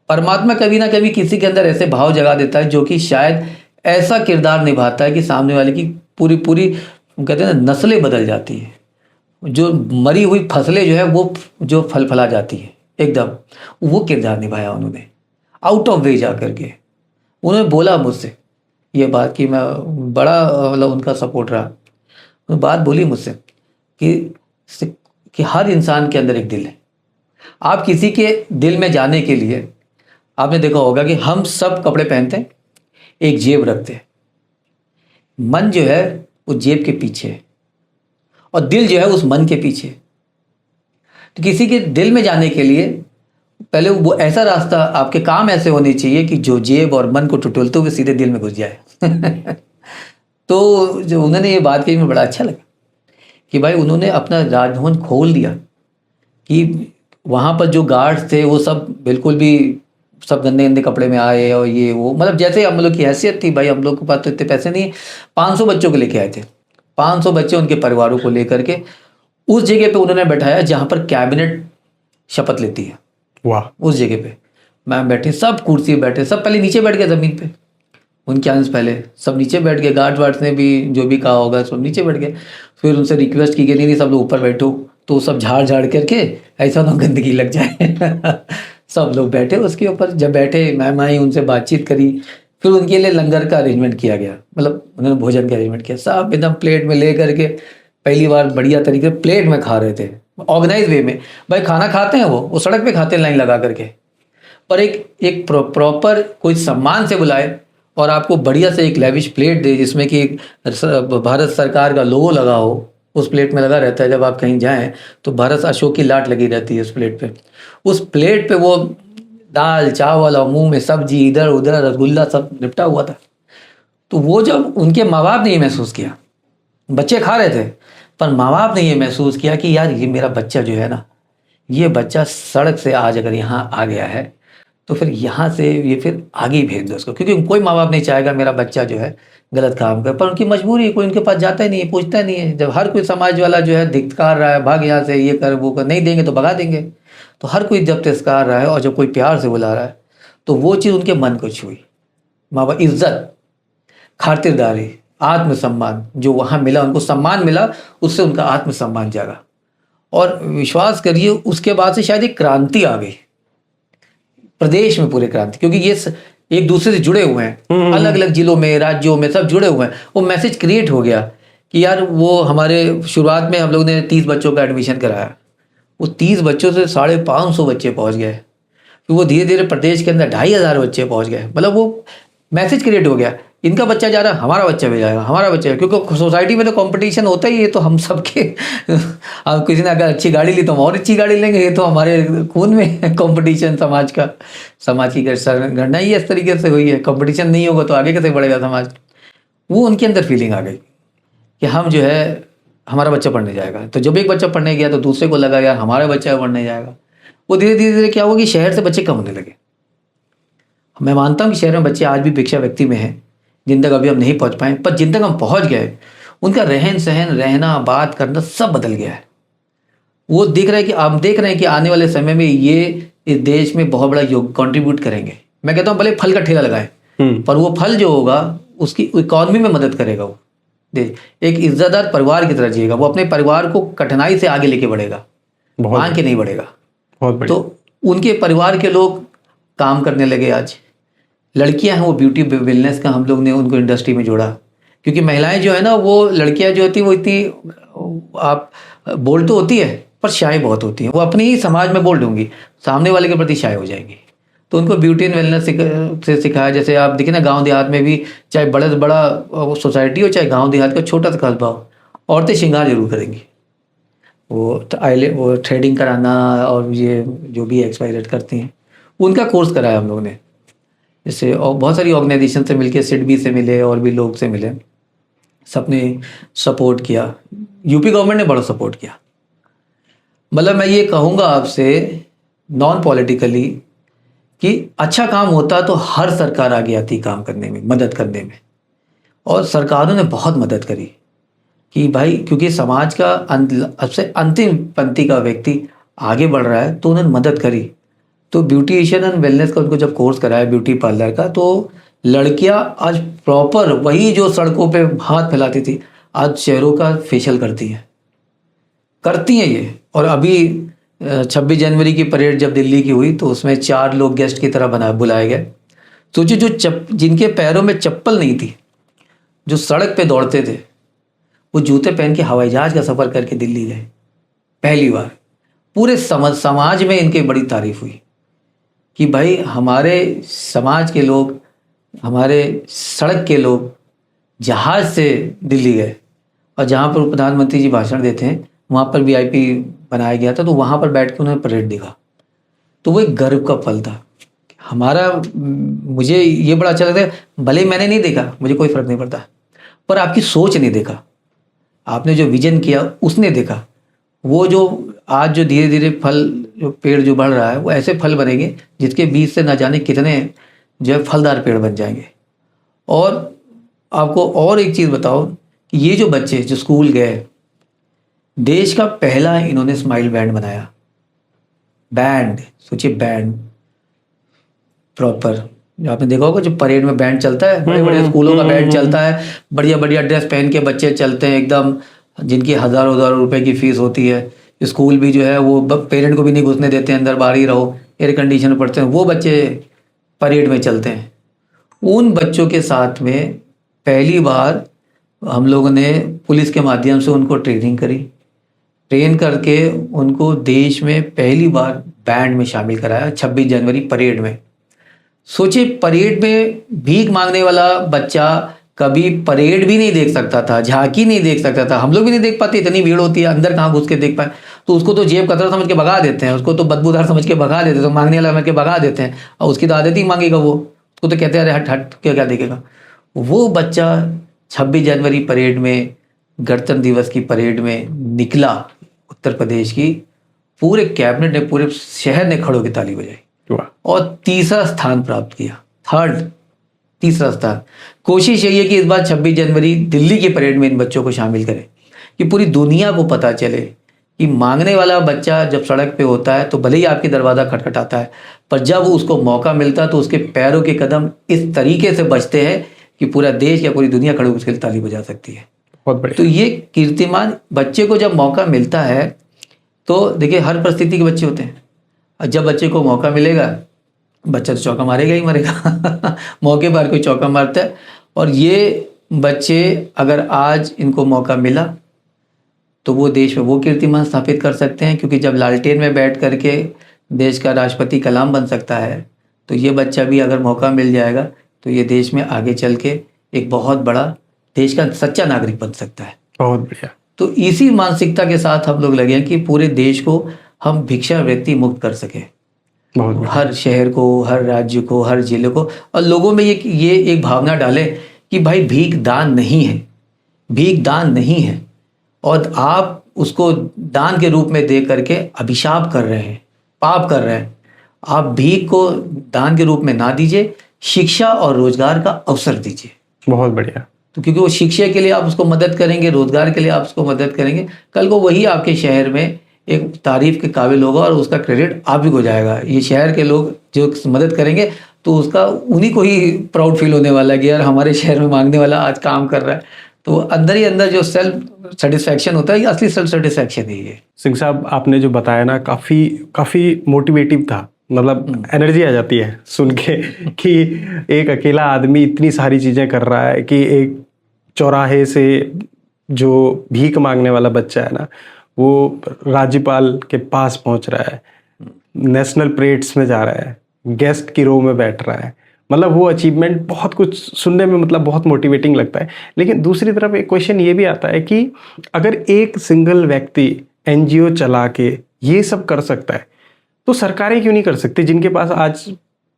परमात्मा कभी ना कभी किसी के अंदर ऐसे भाव जगा देता है जो कि शायद ऐसा किरदार निभाता है कि सामने वाले की पूरी पूरी कहते हैं ना नस्लें बदल जाती है। जो मरी हुई फसलें जो है वो जो फल फला जाती है एकदम, वो किरदार निभाया उन्होंने आउट ऑफ वे जा करके। उन्होंने बोला मुझसे ये बात कि मैं बड़ा मतलब उनका सपोर्ट रहा। उन्होंने बात बोली मुझसे कि हर इंसान के अंदर एक दिल है। आप किसी के दिल में जाने के लिए, आपने देखा होगा कि हम सब कपड़े पहनते हैं, एक जेब रखते हैं। मन जो है वो जेब के पीछे है और दिल जो है उस मन के पीछे। तो किसी के दिल में जाने के लिए पहले वो ऐसा रास्ता, आपके काम ऐसे होने चाहिए कि जो जेब और मन को टटोलते हुए सीधे दिल में घुस जाए। तो जो उन्होंने ये बात कही, मुझे बड़ा अच्छा लगा कि भाई उन्होंने अपना राजभवन खोल दिया कि वहाँ पर जो गार्ड्स थे वो सब बिल्कुल भी सब गंदे गंदे कपड़े में आए और ये वो, मतलब जैसे हम लोग की हैसियत थी, भाई हम लोग के पास तो इतने पैसे नहीं है। 500 बच्चों को लेके आए थे, 500 बच्चे उनके परिवारों को लेकर के उस जगह पे उन्होंने बैठाया जहाँ पर कैबिनेट शपथ लेती है। वाह। उस जगह पे मैम बैठी, सब कुर्सी पे बैठे, सब पहले नीचे बैठ गए ज़मीन पे, उनके आने से पहले सब नीचे बैठ गए। गार्ड वार्ड्स ने भी जो भी कहा होगा सब नीचे बैठ गए। फिर उनसे रिक्वेस्ट की गई, नहीं सब लोग ऊपर बैठो, तो सब झाड़ झाड़ करके ऐसा ना गंदगी लग जाए। सब लोग बैठे उसके ऊपर। जब बैठे मैम आई, उनसे बातचीत करी, फिर उनके लिए लंगर का अरेंजमेंट किया गया, मतलब उन्होंने भोजन का अरेंजमेंट किया। सब एकदम प्लेट में ले करके पहली बार बढ़िया तरीके प्लेट में खा रहे थे, ऑर्गेनाइज वे में। भाई खाना खाते हैं वो सड़क पे खाते हैं लाइन लगा करके, पर एक प्रॉपर कोई सम्मान से बुलाए और आपको बढ़िया से एक लेविश प्लेट दे जिसमें कि भारत सरकार का लोगो लगा हो, उस प्लेट में लगा रहता है। जब आप कहीं जाएं तो भारत अशोक की लाट लगी रहती है उस प्लेट पे। उस प्लेट पे वो दाल चावल और मुंह में सब्जी, इधर उधर रसगुल्ला सब निपटा हुआ था। तो वो जब उनके माँ बाप ने ये महसूस किया, बच्चे खा रहे थे पर माँ बाप ने ये महसूस किया कि यार ये मेरा बच्चा जो है ना, ये बच्चा सड़क से आज अगर यहाँ आ गया है तो फिर यहाँ से ये फिर आगे ही भेज दो उसको, क्योंकि कोई माँ बाप नहीं चाहेगा मेरा बच्चा जो है गलत काम करे। पर उनकी मजबूरी, कोई उनके पास जाता ही नहीं है, पूछता नहीं है। जब हर कोई समाज वाला जो है धिक्कार रहा है, भाग यहाँ से, ये कर वो कर, नहीं देंगे तो भगा देंगे, तो हर कोई जब तिरस्कार रहा है और जब कोई प्यार से बुला रहा है तो वो चीज़ उनके मन को छुई। माँ बाप इज्जत, खातिरदारी, आत्मसम्मान जो वहाँ मिला, उनको सम्मान मिला, उससे उनका आत्मसम्मान जागा। और विश्वास करिए उसके बाद से शायद एक क्रांति आ गई प्रदेश में, पूरे क्रांति, क्योंकि ये एक दूसरे से जुड़े हुए हैं, अलग अलग जिलों में, राज्यों में सब जुड़े हुए हैं। वो मैसेज क्रिएट हो गया कि यार वो हमारे शुरुआत में हम लोग ने 30 बच्चों का एडमिशन कराया, वो 30 बच्चों से 550 बच्चे पहुंच गए। फिर वो धीरे धीरे प्रदेश के अंदर 2500 बच्चे पहुंच गए। मतलब वो मैसेज क्रिएट हो गया, इनका बच्चा जा रहा है, हमारा बच्चा भी जाएगा, हमारा बच्चा, क्योंकि सोसाइटी में तो कंपटीशन होता ही है। तो हम सबके अब किसी ने अगर अच्छी गाड़ी ली तो हम और अच्छी गाड़ी लेंगे, ये तो हमारे खून में कंपटीशन, समाज की गणना ही इस तरीके से हुई है। कंपटीशन नहीं होगा तो आगे कैसे बढ़ेगा समाज। वो उनके अंदर फीलिंग आ गई कि हम जो है हमारा बच्चा पढ़ने जाएगा। तो जब एक बच्चा पढ़ने गया तो दूसरे को लगा यार हमारा बच्चा पढ़ने जाएगा। वो धीरे धीरे क्या हुआ कि शहर से बच्चे कम होने लगे। मैं मानता हूँ कि शहर में बच्चे आज भी भिक्षा व्यक्ति में हैं, जिन तक अभी हम नहीं पहुँच पाए, पर जिन तक हम पहुँच गए उनका रहन सहन, रहना, बात करना सब बदल गया है। वो देख रहे हैं कि आप देख रहे हैं कि आने वाले समय में ये इस देश में बहुत बड़ा योग कंट्रीब्यूट करेंगे। मैं कहता हूँ भले फल का ठेला लगाएं, पर वो फल जो होगा उसकी इकॉनमी में मदद करेगा वो। एक इज्जतदार परिवार की तरह जिएगा, वो अपने परिवार को कठिनाई से आगे लेके बढ़ेगा, बहुत मांग के नहीं बढ़ेगा। बहुत बढ़िया। तो उनके परिवार के लोग काम करने लगे। आज लड़कियां हैं, वो ब्यूटी वेलनेस का हम लोग ने उनको इंडस्ट्री में जोड़ा, क्योंकि महिलाएं जो है ना, वो लड़कियां जो होती है वो इतनी आप बोल्ड तो होती है पर शाय बहुत होती हैं। वो अपनी ही समाज में बोल्ड होंगी, सामने वाले के प्रति शाय हो जाएंगी। तो उनको ब्यूटी एंड वेलनेस से सिखाया। जैसे आप देखिए ना, गांव देहात में भी चाहे बड़े से बड़ा सोसाइटी हो, चाहे गांव देहात का छोटा सा कस्बा हो, औरतें श्रृंगार जरूर करेंगी। वो थ्रेडिंग कराना और ये जो भी एक्सपायरेट करती हैं, उनका कोर्स कराया हम लोग ने। जैसे और बहुत सारी ऑर्गेनाइजेशन से मिलके, सिडबी से मिले और भी लोग से मिले, सबने सपोर्ट किया। यूपी गवर्नमेंट ने बड़ा सपोर्ट किया। मतलब मैं ये कहूँगा आपसे नॉन पॉलिटिकली कि अच्छा काम होता तो हर सरकार आगे आती काम करने में, मदद करने में। और सरकारों ने बहुत मदद करी कि भाई, क्योंकि समाज का सबसे अंतिम पंक्ति का व्यक्ति आगे बढ़ रहा है तो उन्होंने मदद करी। तो ब्यूटिशियन एंड वेलनेस का उनको जब कोर्स कराया, ब्यूटी पार्लर का, तो लड़कियां आज प्रॉपर वही जो सड़कों पे हाथ फैलाती थी, आज शहरों का फेशियल करती हैं ये। और अभी 26 जनवरी की परेड जब दिल्ली की हुई तो उसमें 4 लोग गेस्ट की तरह बुलाए गए। सोचिए, जो जिनके पैरों में चप्पल नहीं थी, जो सड़क पे दौड़ते थे, वो जूते पहन के हवाई जहाज का सफ़र करके दिल्ली गए पहली बार। पूरे समाज में इनकी बड़ी तारीफ हुई कि भाई हमारे समाज के लोग, हमारे सड़क के लोग जहाज से दिल्ली गए। और जहाँ पर प्रधानमंत्री जी भाषण देते हैं वहाँ पर VIP बनाया गया था, तो वहाँ पर बैठ के उन्होंने परेड देखा। तो वो एक गर्व का पल था हमारा। मुझे ये बड़ा अच्छा लगता है, भले मैंने नहीं देखा, मुझे कोई फ़र्क नहीं पड़ता, पर आपकी सोच नहीं देखा, आपने जो विजन किया उसने देखा। वो जो आज जो धीरे धीरे फल, जो पेड़ जो बढ़ रहा है, वो ऐसे फल बनेंगे जिसके बीज से न जाने कितने जो है फलदार पेड़ बन जाएंगे। और आपको और एक चीज़ बताओ कि ये जो बच्चे जो स्कूल गए, देश का पहला इन्होंने स्माइल बैंड बनाया। बैंड, सोचिए, बैंड प्रॉपर, जो आपने देखा होगा जो परेड में बैंड चलता है, बड़े बड़े स्कूलों का बैंड चलता है, बढ़िया बढ़िया ड्रेस पहन के बच्चे चलते हैं एकदम, जिनकी हज़ारों रुपए की फीस होती है। स्कूल भी जो है वो पेरेंट को भी नहीं घुसने देते हैं, अंदर बाहर ही रहो, एयर कंडीशन में पढ़ते हैं, वो बच्चे परेड में चलते हैं। उन बच्चों के साथ में पहली बार हम लोगों ने पुलिस के माध्यम से उनको ट्रेन करके उनको देश में पहली बार बैंड में शामिल कराया 26 जनवरी परेड में। सोचिए, परेड में भीख मांगने वाला बच्चा कभी परेड भी नहीं देख सकता था, झांकी नहीं देख सकता था, हम लोग भी नहीं देख पाते, इतनी भीड़ होती है, अंदर कहाँ घुस के देख पाए। तो उसको तो जेब कतरा समझ के भगा देते हैं, उसको तो बदबूदार समझ के भगा देते हैं, तो मांगने वाला समझ के भगा देते हैं। और उसकी तो आदत ही मांगेगा, वो उसको तो कहते हैं अरे हट हट, क्या देखेगा। वो बच्चा 26 जनवरी परेड में, गणतंत्र दिवस की परेड में निकला उत्तर प्रदेश की, पूरे कैबिनेट ने, पूरे शहर ने खड़ों की ताली बजाई और तीसरा स्थान प्राप्त किया। तीसरा स्थान। कोशिश यही है कि इस बार 26 जनवरी दिल्ली की परेड में इन बच्चों को शामिल करें कि पूरी दुनिया को पता चले कि मांगने वाला बच्चा जब सड़क पे होता है तो भले ही आपके दरवाज़ा खटखटाता है, पर जब उसको मौका मिलता है तो उसके पैरों के कदम इस तरीके से बजते हैं कि पूरा देश या पूरी दुनिया खड़े उसके लिए ताली बजा सकती है। बहुत बढ़िया। तो ये कीर्तिमान बच्चे को जब मौका मिलता है, तो देखिए हर परिस्थिति के बच्चे होते हैं, और जब बच्चे को मौका मिलेगा, बच्चा तो चौका मारेगा ही मारेगा मौके पर कोई चौका मारता है। और ये बच्चे अगर आज इनको मौका मिला तो वो देश में वो कीर्तिमान स्थापित कर सकते हैं, क्योंकि जब लालटेन में बैठ करके देश का राष्ट्रपति कलाम बन सकता है, तो ये बच्चा भी अगर मौका मिल जाएगा तो ये देश में आगे चल के एक बहुत बड़ा देश का सच्चा नागरिक बन सकता है। बहुत बढ़िया। तो इसी मानसिकता के साथ हम लोग लगे हैं कि पूरे देश को हम भिक्षावृत्ति मुक्त कर सके, हर शहर को, हर राज्य को, हर जिले को, और लोगों में ये एक भावना डाले कि भाई भीख दान नहीं है, भीख दान नहीं है, और आप उसको दान के रूप में दे करके अभिशाप कर रहे हैं, पाप कर रहे हैं। आप भीख को दान के रूप में ना दीजिए, शिक्षा और रोजगार का अवसर दीजिए। बहुत बढ़िया। तो क्योंकि वो शिक्षा के लिए आप उसको मदद करेंगे, रोजगार के लिए आप उसको मदद करेंगे, कल को वही आपके शहर में एक तारीफ के काबिल होगा और उसका क्रेडिट आप ही को जाएगा। ये शहर के लोग जो मदद करेंगे तो उसका उन्हीं को ही प्राउड फील होने वाला है कि यार हमारे शहर में मांगने वाला आज काम कर रहा है। तो अंदर ही अंदर जो सेल्फ सेटिस्फैक्शन होता है, ये असली सेल्फ सेटिस्फैक्शन ही है। सिंह साहब, आपने जो बताया ना, काफ़ी काफ़ी मोटिवेटिव था। मतलब एनर्जी आ जाती है सुन के कि एक अकेला आदमी इतनी सारी चीज़ें कर रहा है, कि एक चौराहे से जो भीख मांगने वाला बच्चा है ना, वो राज्यपाल के पास पहुंच रहा है, नेशनल परेड्स में जा रहा है, गेस्ट की रो में बैठ रहा है। मतलब वो अचीवमेंट बहुत कुछ सुनने में मतलब बहुत मोटिवेटिंग लगता है। लेकिन दूसरी तरफ एक क्वेश्चन ये भी आता है कि अगर एक सिंगल व्यक्ति एनजीओ चला के ये सब कर सकता है, तो सरकारें क्यों नहीं कर सकती, जिनके पास आज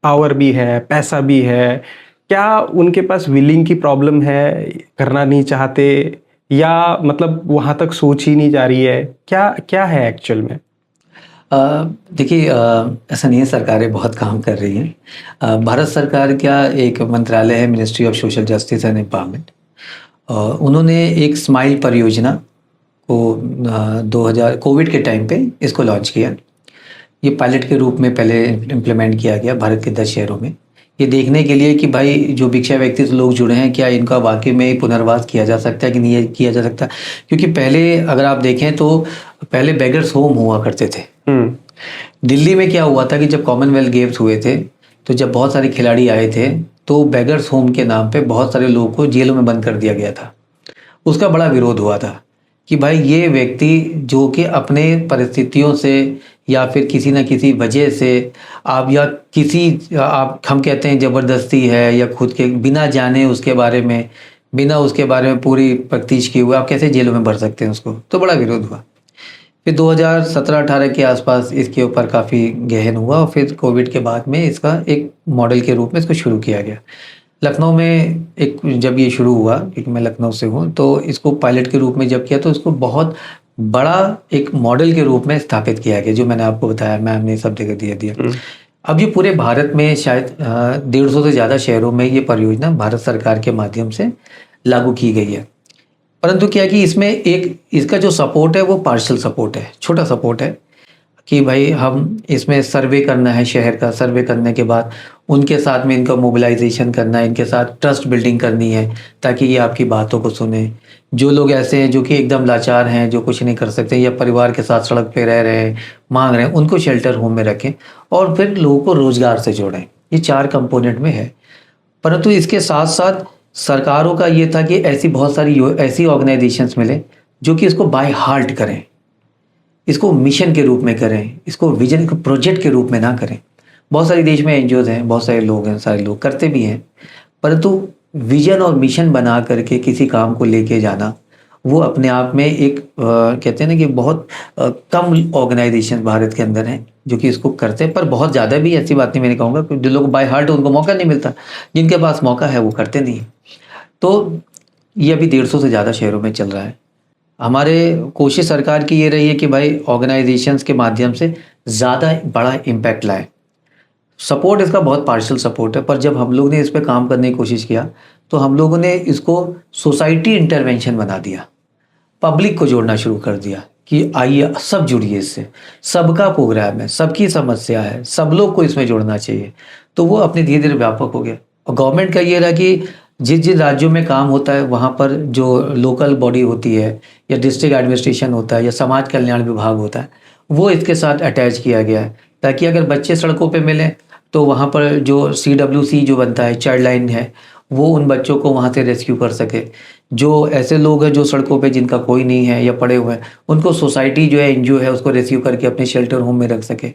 पावर भी है, पैसा भी है? क्या उनके पास विलिंग की प्रॉब्लम है, करना नहीं चाहते, या मतलब वहाँ तक सोच ही नहीं जा रही है? क्या क्या है एक्चुअल में? देखिए, ऐसा नहीं है, सरकारें बहुत काम कर रही हैं। भारत सरकार का एक मंत्रालय है, ministry of social justice and empowerment. उन्होंने एक स्माइल परियोजना को 2000 कोविड के टाइम पे इसको लॉन्च किया। ये पायलट के रूप में पहले इम्प्लीमेंट किया गया भारत के 10 शहरों में, ये देखने के लिए कि भाई जो भिक्षा व्यक्ति से लोग जुड़े हैं, क्या इनका वाकई में पुनर्वास किया जा सकता है कि नहीं किया जा सकता। क्योंकि पहले अगर आप देखें तो पहले बेगर्स होम हुआ करते थे। दिल्ली में क्या हुआ था कि जब कॉमनवेल्थ गेम्स हुए थे, तो जब बहुत सारे खिलाड़ी आए थे, तो बेगर्स होम के नाम पे बहुत सारे लोगों को जेलों में बंद कर दिया गया था। उसका बड़ा विरोध हुआ था कि भाई ये व्यक्ति जो कि अपने परिस्थितियों से या फिर किसी न किसी वजह से आप या किसी आप हम कहते हैं ज़बरदस्ती है या खुद के बिना जाने उसके बारे में पूरी तफ्तीश किए हुए आप कैसे जेलों में भर सकते हैं उसको। तो बड़ा विरोध हुआ। फिर 2017-18 के आसपास इसके ऊपर काफ़ी गहन हुआ और फिर कोविड के बाद में इसका एक मॉडल के रूप में इसको शुरू किया गया। लखनऊ में एक जब ये शुरू हुआ, क्योंकि मैं लखनऊ से हूँ, तो इसको पायलट के रूप में जब किया तो इसको बहुत बड़ा एक मॉडल के रूप में स्थापित किया गया, जो मैंने आपको बताया, मैम ने सब जगह दिया। अब ये पूरे भारत में शायद 150 से ज़्यादा शहरों में ये परियोजना भारत सरकार के माध्यम से लागू की गई है। परंतु क्या कि इसमें एक इसका जो सपोर्ट है वो पार्शियल सपोर्ट है, छोटा सपोर्ट है कि भाई हम इसमें सर्वे करना है शहर का, सर्वे करने के बाद उनके साथ में इनका मोबिलाइजेशन करना है, इनके साथ ट्रस्ट बिल्डिंग करनी है ताकि ये आपकी बातों को सुने। जो लोग ऐसे हैं जो कि एकदम लाचार हैं, जो कुछ नहीं कर सकते या परिवार के साथ सड़क पे रह रहे हैं, मांग रहे हैं, उनको शेल्टर होम में रखें और फिर लोगों को रोजगार से जोड़ें। ये 4 कंपोनेंट में है। परंतु इसके साथ साथ सरकारों का ये था कि ऐसी बहुत सारी ऐसी ऑर्गेनाइजेशंस मिले जो कि इसको बाय हार्ट करें, इसको मिशन के रूप में करें, इसको विजन के प्रोजेक्ट के रूप में ना करें। बहुत सारे देश में एनजीओज हैं, बहुत सारे लोग हैं, सारे लोग करते भी हैं, परंतु विजन और मिशन बना करके किसी काम को लेके जाना वो अपने आप में एक कहते हैं ना कि बहुत कम ऑर्गेनाइजेशन भारत के अंदर हैं जो कि इसको करते हैं। पर बहुत ज़्यादा भी ऐसी बात नहीं, मैंने कहूँगा कि जो लोग बाय हार्ट उनको मौका नहीं मिलता, जिनके पास मौका है वो करते नहीं। तो ये अभी 150 से ज़्यादा शहरों में चल रहा है। हमारे कोशिश सरकार की ये रही है कि भाई ऑर्गेनाइजेशंस के माध्यम से ज़्यादा बड़ा इम्पैक्ट लाए। सपोर्ट इसका बहुत पार्शियल सपोर्ट है, पर जब हम लोग ने इस पर काम करने की कोशिश किया तो हम लोगों ने इसको सोसाइटी इंटरवेंशन बना दिया, पब्लिक को जोड़ना शुरू कर दिया कि आइए सब जुड़िए इससे, सबका प्रोग्राम है, सबकी समस्या है, सब लोग को इसमें जोड़ना चाहिए। तो वो अपने धीरे धीरे व्यापक हो गया। और गवर्नमेंट का ये रहा कि जिस जिन राज्यों में काम होता है वहाँ पर जो लोकल बॉडी होती है या डिस्ट्रिक्ट एडमिनिस्ट्रेशन होता है या समाज कल्याण विभाग होता है, वो इसके साथ अटैच किया गया है ताकि अगर बच्चे सड़कों पे मिलें तो वहाँ पर जो CWC जो बनता है, चाइल्ड लाइन है, वो उन बच्चों को वहाँ से रेस्क्यू कर सके। जो ऐसे लोग हैं जो सड़कों पे जिनका कोई नहीं है या पड़े हुए हैं, उनको सोसाइटी जो है एनजीओ है उसको रेस्क्यू करके अपने शेल्टर होम में रख सके।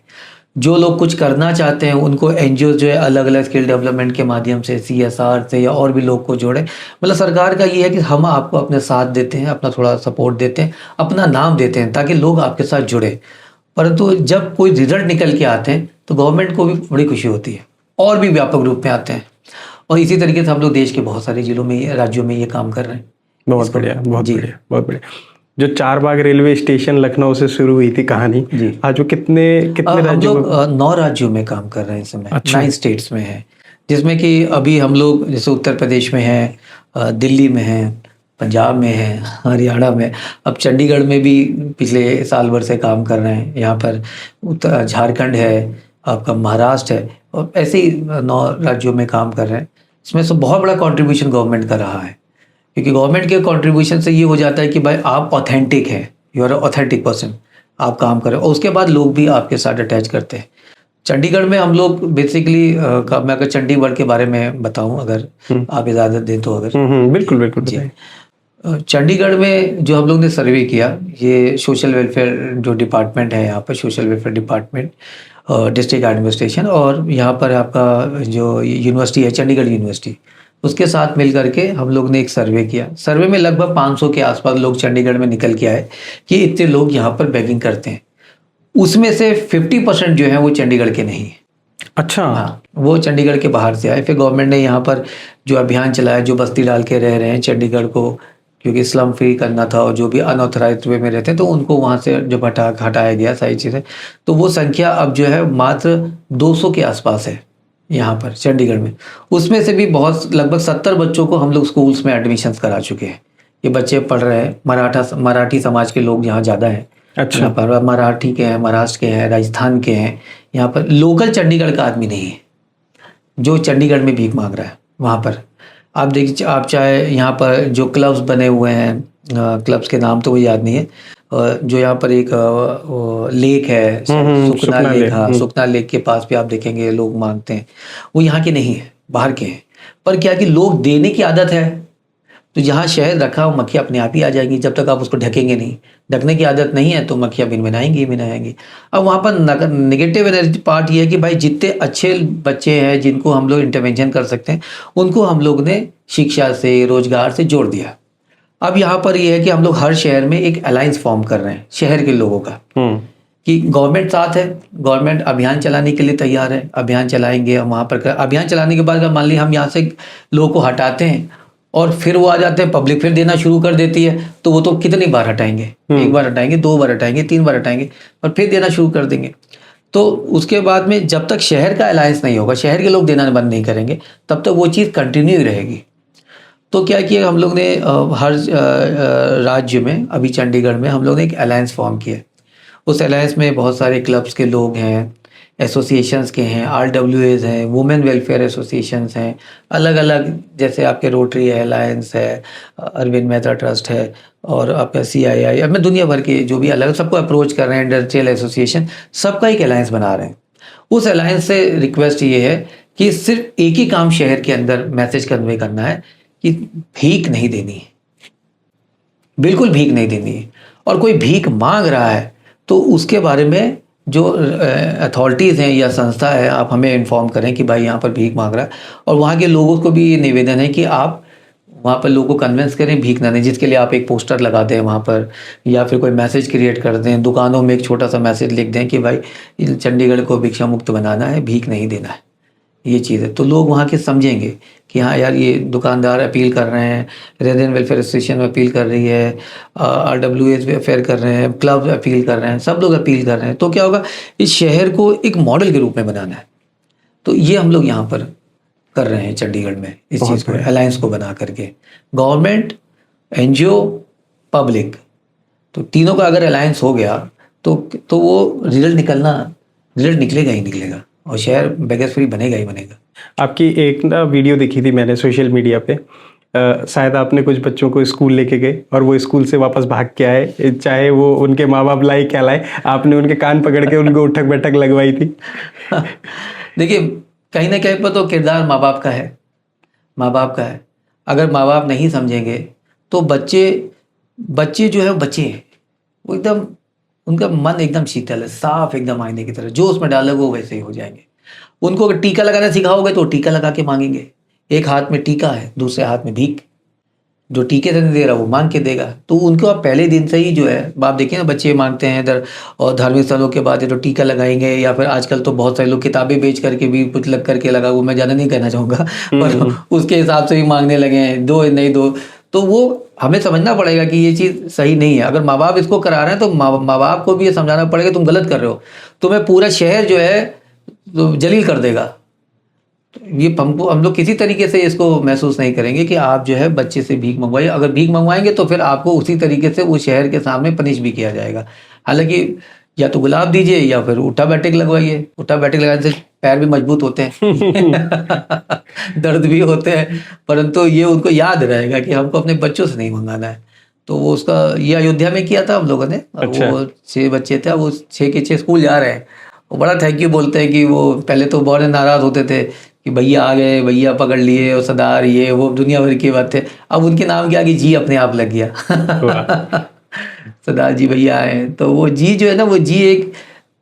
जो लोग कुछ करना चाहते हैं उनको एनजीओ जो है अलग अलग स्किल डेवलपमेंट के माध्यम से, CSR से या और भी लोग को जोड़े। मतलब सरकार का ये है कि हम आपको अपने साथ देते हैं, अपना थोड़ा सपोर्ट देते हैं, अपना नाम देते हैं ताकि लोग आपके साथ जुड़े। परंतु जब कोई रिजल्ट निकल के आते हैं तो गवर्नमेंट को भी बड़ी खुशी होती है और भी व्यापक रूप में आते हैं। और इसी तरीके से हम लोग देश के बहुत सारे जिलों में, राज्यों में ये काम कर रहे हैं। बहुत बढ़िया, बहुत बढ़िया, बहुत बढ़िया। जो चारबाग रेलवे स्टेशन लखनऊ से शुरू हुई थी कहानी, आज वो कितने राज्यों में? 9 राज्यों में काम कर रहे हैं इस समय। अच्छा। 9 स्टेट्स में है, जिसमें कि अभी हम लोग जैसे उत्तर प्रदेश में है, दिल्ली में है, पंजाब में है, हरियाणा में, अब चंडीगढ़ में भी पिछले साल भर से काम कर रहे हैं। यहाँ पर झारखंड है, आपका महाराष्ट्र है, और ऐसे ही 9 राज्यों में काम कर रहे हैं। इसमें से बहुत बड़ा कंट्रीब्यूशन गवर्नमेंट का रहा है क्योंकि गवर्नमेंट के कंट्रीब्यूशन से ये हो जाता है कि भाई आप ऑथेंटिक हैं, यू आर ऑथेंटिक पर्सन, आप काम करें, और उसके बाद लोग भी आपके साथ अटैच करते हैं। चंडीगढ़ में हम लोग बेसिकली मैं अगर चंडीगढ़ के बारे में बताऊं, अगर आप इजाज़त दें तो, अगर बिल्कुल बिल्कुल जी। बताइए। चंडीगढ़ में जो हम लोग ने सर्वे किया, ये सोशल वेलफेयर जो डिपार्टमेंट है यहाँ पर, social welfare department, district administration, और यहाँ पर आपका जो यूनिवर्सिटी है चंडीगढ़ यूनिवर्सिटी, उसके साथ मिल करके हम लोग ने एक सर्वे किया। सर्वे में लगभग 500 के आसपास लोग चंडीगढ़ में निकल के आए कि इतने लोग यहाँ पर बेगिंग करते हैं। उसमें से 50% जो है वो चंडीगढ़ के नहीं है। अच्छा। हाँ, वो चंडीगढ़ के बाहर से आए। फिर गवर्नमेंट ने यहाँ पर जो अभियान चलाया, जो बस्ती डाल के रह रहे हैं चंडीगढ़ को, क्योंकि स्लम फ्री करना था, और जो भी अनऑथराइज्ड वे में रहते हैं तो उनको वहाँ से जब हटाया गया सारी चीज़ें, तो वो संख्या अब जो है मात्र 200 के आसपास है यहाँ पर चंडीगढ़ में। उसमें से भी बहुत लगभग 70 बच्चों को हम लोग स्कूल्स में एडमिशन्स करा चुके हैं। ये बच्चे पढ़ रहे हैं। मराठी समाज के लोग यहाँ ज़्यादा हैं। अच्छा। यहाँ पर मराठी के हैं, महाराष्ट्र के हैं, राजस्थान के हैं। यहाँ पर लोकल चंडीगढ़ का आदमी नहीं है जो चंडीगढ़ में भीख मांग रहा है। वहाँ पर आप देखिए, आप चाहे यहाँ पर जो क्लब्स बने हुए हैं, क्लब्स के नाम तो वो याद नहीं है, जो यहाँ पर एक लेक है, सुखना लेक, हाँ, सुखना लेक के पास भी आप देखेंगे लोग मांगते हैं। वो यहाँ के नहीं है, बाहर के हैं। पर क्या कि लोग देने की आदत है, तो जहाँ शहद रखा हो मक्खियाँ अपने आप ही आ जाएंगी, जब तक आप उसको ढकेंगे नहीं। ढकने की आदत नहीं है तो मक्खियाँ भिनभिनाएंगी। अब वहाँ पर नेगेटिव एनर्जी पार्ट ये है कि भाई जितने अच्छे बच्चे हैं जिनको हम लोग इंटरवेंशन कर सकते हैं, उनको हम लोग ने शिक्षा से, रोजगार से जोड़ दिया। अब यहाँ पर ये है कि हम लोग हर शहर में एक अलायंस फॉर्म कर रहे हैं शहर के लोगों का, कि गवर्नमेंट साथ है, गवर्नमेंट अभियान चलाने के लिए तैयार है, अभियान चलाएंगे। हम वहाँ पर अभियान चलाने के बाद मान ली हम यहाँ से लोगों को हटाते हैं और फिर वो आ जाते हैं, पब्लिक फिर देना शुरू कर देती है, तो वो तो कितनी बार हटाएंगे? एक बार हटाएंगे, 2 बार हटाएंगे, 3 बार हटाएंगे, और फिर देना शुरू कर देंगे। तो उसके बाद में जब तक शहर का अलायंस नहीं होगा, शहर के लोग देना बंद नहीं करेंगे, तब तक वो चीज़ कंटिन्यू रहेगी। तो क्या किया हम लोग ने, हर राज्य में, अभी चंडीगढ़ में हम लोग ने एक अलायंस फॉर्म किया। उस अलायंस में बहुत सारे क्लब्स के लोग हैं, एसोसिएशंस के हैं, RWAs हैं, वुमेन वेलफेयर एसोसिएशंस हैं, अलग अलग, जैसे आपके रोटरी है, अलायंस है, अरविंद मेहता ट्रस्ट है, और आपका CII, अब मैं दुनिया भर के जो भी अलग सबको अप्रोच कर रहे हैं, इंडस्ट्रियल एसोसिएशन, सबका एक अलायंस बना रहे हैं। उस अलायंस से रिक्वेस्ट ये है कि सिर्फ एक ही काम शहर के अंदर मैसेज कन्वे करना है कि भीख नहीं देनी है, बिल्कुल भीख नहीं देनी है। और कोई भीख मांग रहा है तो उसके बारे में जो अथॉरिटीज़ हैं या संस्था है, आप हमें इन्फॉर्म करें कि भाई यहाँ पर भीख मांग रहा है। और वहाँ के लोगों को भी ये निवेदन है कि आप वहाँ पर लोगों को कन्विंस करें भीख ना दें, जिसके लिए आप एक पोस्टर लगा दें वहाँ पर, या फिर कोई मैसेज क्रिएट कर दें, दुकानों में एक छोटा सा मैसेज लिख दें कि भाई चंडीगढ़ को भिक्षा मुक्त बनाना है, भीख नहीं देना है, ये चीज़ है। तो लोग वहाँ के समझेंगे कि हाँ यार, ये दुकानदार अपील कर रहे हैं, रेजिडेंट वेलफेयर एसोसिएशन अपील कर रही है, RWAs वेलफेयर कर रहे हैं, क्लब अपील कर रहे हैं, सब लोग अपील कर रहे हैं। तो क्या होगा, इस शहर को एक मॉडल के रूप में बनाना है। तो ये हम लोग यहाँ पर कर रहे हैं चंडीगढ़ में, इस चीज़ को, अलायंस को बना करके, गवर्नमेंट, NGO, पब्लिक, तो तीनों का अगर अलायंस हो गया तो वो रिजल्ट निकलेगा ही निकलेगा, और शहर बेगस फ्री बनेगा ही बनेगा। आपकी एक ना वीडियो देखी थी मैंने सोशल मीडिया पे, शायद आपने कुछ बच्चों को स्कूल लेके गए और वो स्कूल से वापस भाग के आए, चाहे वो उनके माँ बाप लाए क्या लाए, आपने उनके कान पकड़ के उनको उठक बैठक लगवाई थी। देखिए, कहीं ना कहीं पर तो किरदार माँ बाप का है, माँ बाप का है। अगर माँ बाप नहीं समझेंगे तो बच्चे जो है बच्चे हैं, वो एकदम, उनका मन एकदम शीतल है, साफ एकदम आईने की तरह, जो उसमें डालोगे वो वैसे ही हो जाएंगे। उनको अगर टीका लगाना सिखाओगे तो टीका लगा के मांगेंगे। एक हाथ में टीका है, दूसरे हाथ में भीख, जो टीके से नहीं दे रहा वो मांग के देगा। तो उनको आप पहले दिन से ही जो है, आप देखिए ना, बच्चे मांगते हैं इधर, और धार्मिक स्थलों के बाद ये तो टीका लगाएंगे, या फिर आजकल तो बहुत सारे लोग किताबें बेच करके भी कुछ लग करके लगा, वो मैं ज़्यादा नहीं कहना चाहूँगा, पर उसके हिसाब से भी मांगने लगे हैं, दो नहीं दो। तो वो हमें समझना पड़ेगा कि ये चीज़ सही नहीं है। अगर माँ बाप इसको करा रहे हैं तो माँ बाप को भी ये समझाना पड़ेगा तुम गलत कर रहे हो, तुम्हें पूरा शहर जो है तो जलील कर देगा। ये हम लोग किसी तरीके से इसको महसूस नहीं करेंगे कि आप जो है बच्चे से भीख मंगवाइए। अगर भीख मंगवाएंगे तो फिर आपको उसी तरीके से उस शहर के सामने पनिश भी किया जाएगा। हालांकि या तो गुलाब दीजिए या फिर उठा-बैठक लगवाइए। उठा-बैठक लगाने से पैर भी मजबूत होते हैं दर्द भी होते हैं, परंतु ये उनको याद रहेगा कि हमको अपने बच्चों से नहीं मंगाना है। तो वो उसका ये अयोध्या में किया था हम लोगों ने। अच्छा। वो 6 बच्चे थे, वो 6 के 6 स्कूल जा रहे हैं। वो बड़ा थैंक यू बोलते हैं कि वो पहले तो बहुत नाराज़ होते थे कि भैया आ गए, भैया पकड़ लिए और सरदार ये वो दुनिया भर की बातें। अब उनके नाम के आगे जी अपने आप लग गया सरदार जी भैया आए, तो वो जी जो है ना, वो जी एक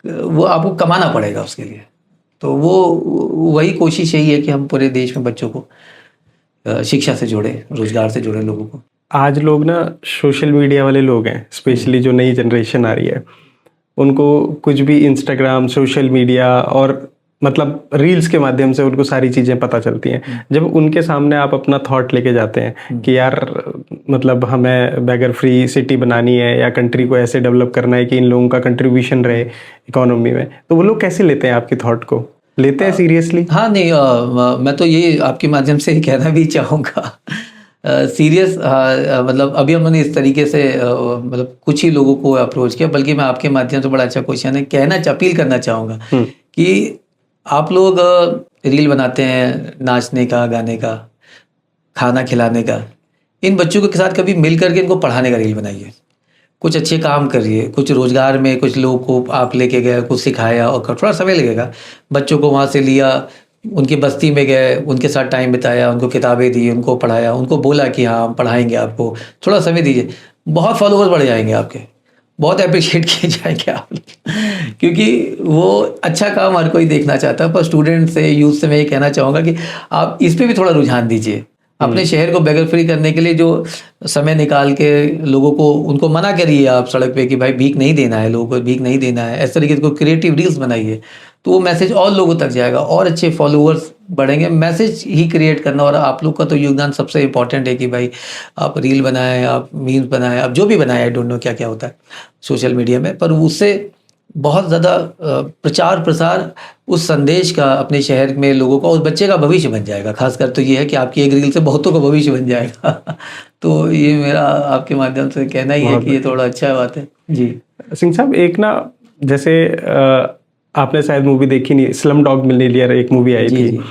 वो आपको कमाना पड़ेगा उसके लिए। तो वो वही कोशिश यही है कि हम पूरे देश में बच्चों को शिक्षा से जोड़े, रोजगार से जोड़े लोगों को। आज लोग ना सोशल मीडिया वाले लोग हैं, स्पेशली जो नई जनरेशन आ रही है, उनको कुछ भी इंस्टाग्राम, सोशल मीडिया और मतलब रील्स के माध्यम से उनको सारी चीज़ें पता चलती हैं। जब उनके सामने आप अपना थॉट लेके जाते हैं कि यार मतलब हमें बैगर फ्री सिटी बनानी है या कंट्री को ऐसे डेवलप करना है कि इन लोगों का कंट्रीब्यूशन रहे इकोनॉमी में, तो वो लोग कैसे लेते हैं आपकी थॉट को? लेते हैं सीरियसली? हाँ नहीं, मैं तो ये आपके माध्यम से ही कहना भी चाहूँगा सीरियस, मतलब अभी हमने इस तरीके से मतलब कुछ ही लोगों को अप्रोच किया, बल्कि मैं आपके माध्यम से बड़ा अच्छा क्वेश्चन है कहना अपील करना चाहूँगा कि आप लोग रील बनाते हैं नाचने का, गाने का, खाना खिलाने का, इन बच्चों के साथ कभी मिल करके इनको पढ़ाने का रील बनाइए। कुछ अच्छे काम करिए, कुछ रोजगार में कुछ लोगों को आप लेके गए, कुछ सिखाया, और थोड़ा समय लगेगा। बच्चों को वहाँ से लिया, उनकी बस्ती में गए, उनके साथ टाइम बिताया, उनको किताबें दी, उनको पढ़ाया, उनको बोला कि हाँ हम पढ़ाएंगे आपको, थोड़ा समय दीजिए, बहुत फॉलोअर्स बढ़ जाएंगे आपके, बहुत अप्रिशिएट किए जाएंगे आप क्योंकि वो अच्छा काम हर कोई देखना चाहता है। पर स्टूडेंट से, यूथ से मैं ये कहना चाहूँगा कि आप इस पे भी थोड़ा रुझान दीजिए। अपने शहर को बेगर फ्री करने के लिए जो समय निकाल के लोगों को, उनको मना करिए आप सड़क पे कि भाई भीख नहीं देना है, लोगों को भीख नहीं देना है, इस तरीके से कोई क्रिएटिव रील्स बनाइए, तो वो मैसेज और लोगों तक जाएगा और अच्छे फॉलोअर्स बढ़ेंगे। मैसेज ही क्रिएट करना, और आप लोग का तो योगदान सबसे इंपॉर्टेंट है कि भाई आप रील बनाएं, आप मीम्स बनाएं, आप जो भी बनाएं, आई डोंट नो क्या क्या होता है सोशल मीडिया में, पर उससे बहुत ज़्यादा प्रचार प्रसार उस संदेश का अपने शहर में लोगों का, उस बच्चे का भविष्य बन जाएगा। खासकर तो ये है कि आपकी एक रील से बहुतों का भविष्य बन जाएगा तो ये मेरा आपके माध्यम से कहना ही है कि ये थोड़ा अच्छा बात है जी। सिंह साहब, एक ना जैसे आपने शायद मूवी देखी नहीं, स्लम डॉग मिलियनेयर एक मूवी आई थी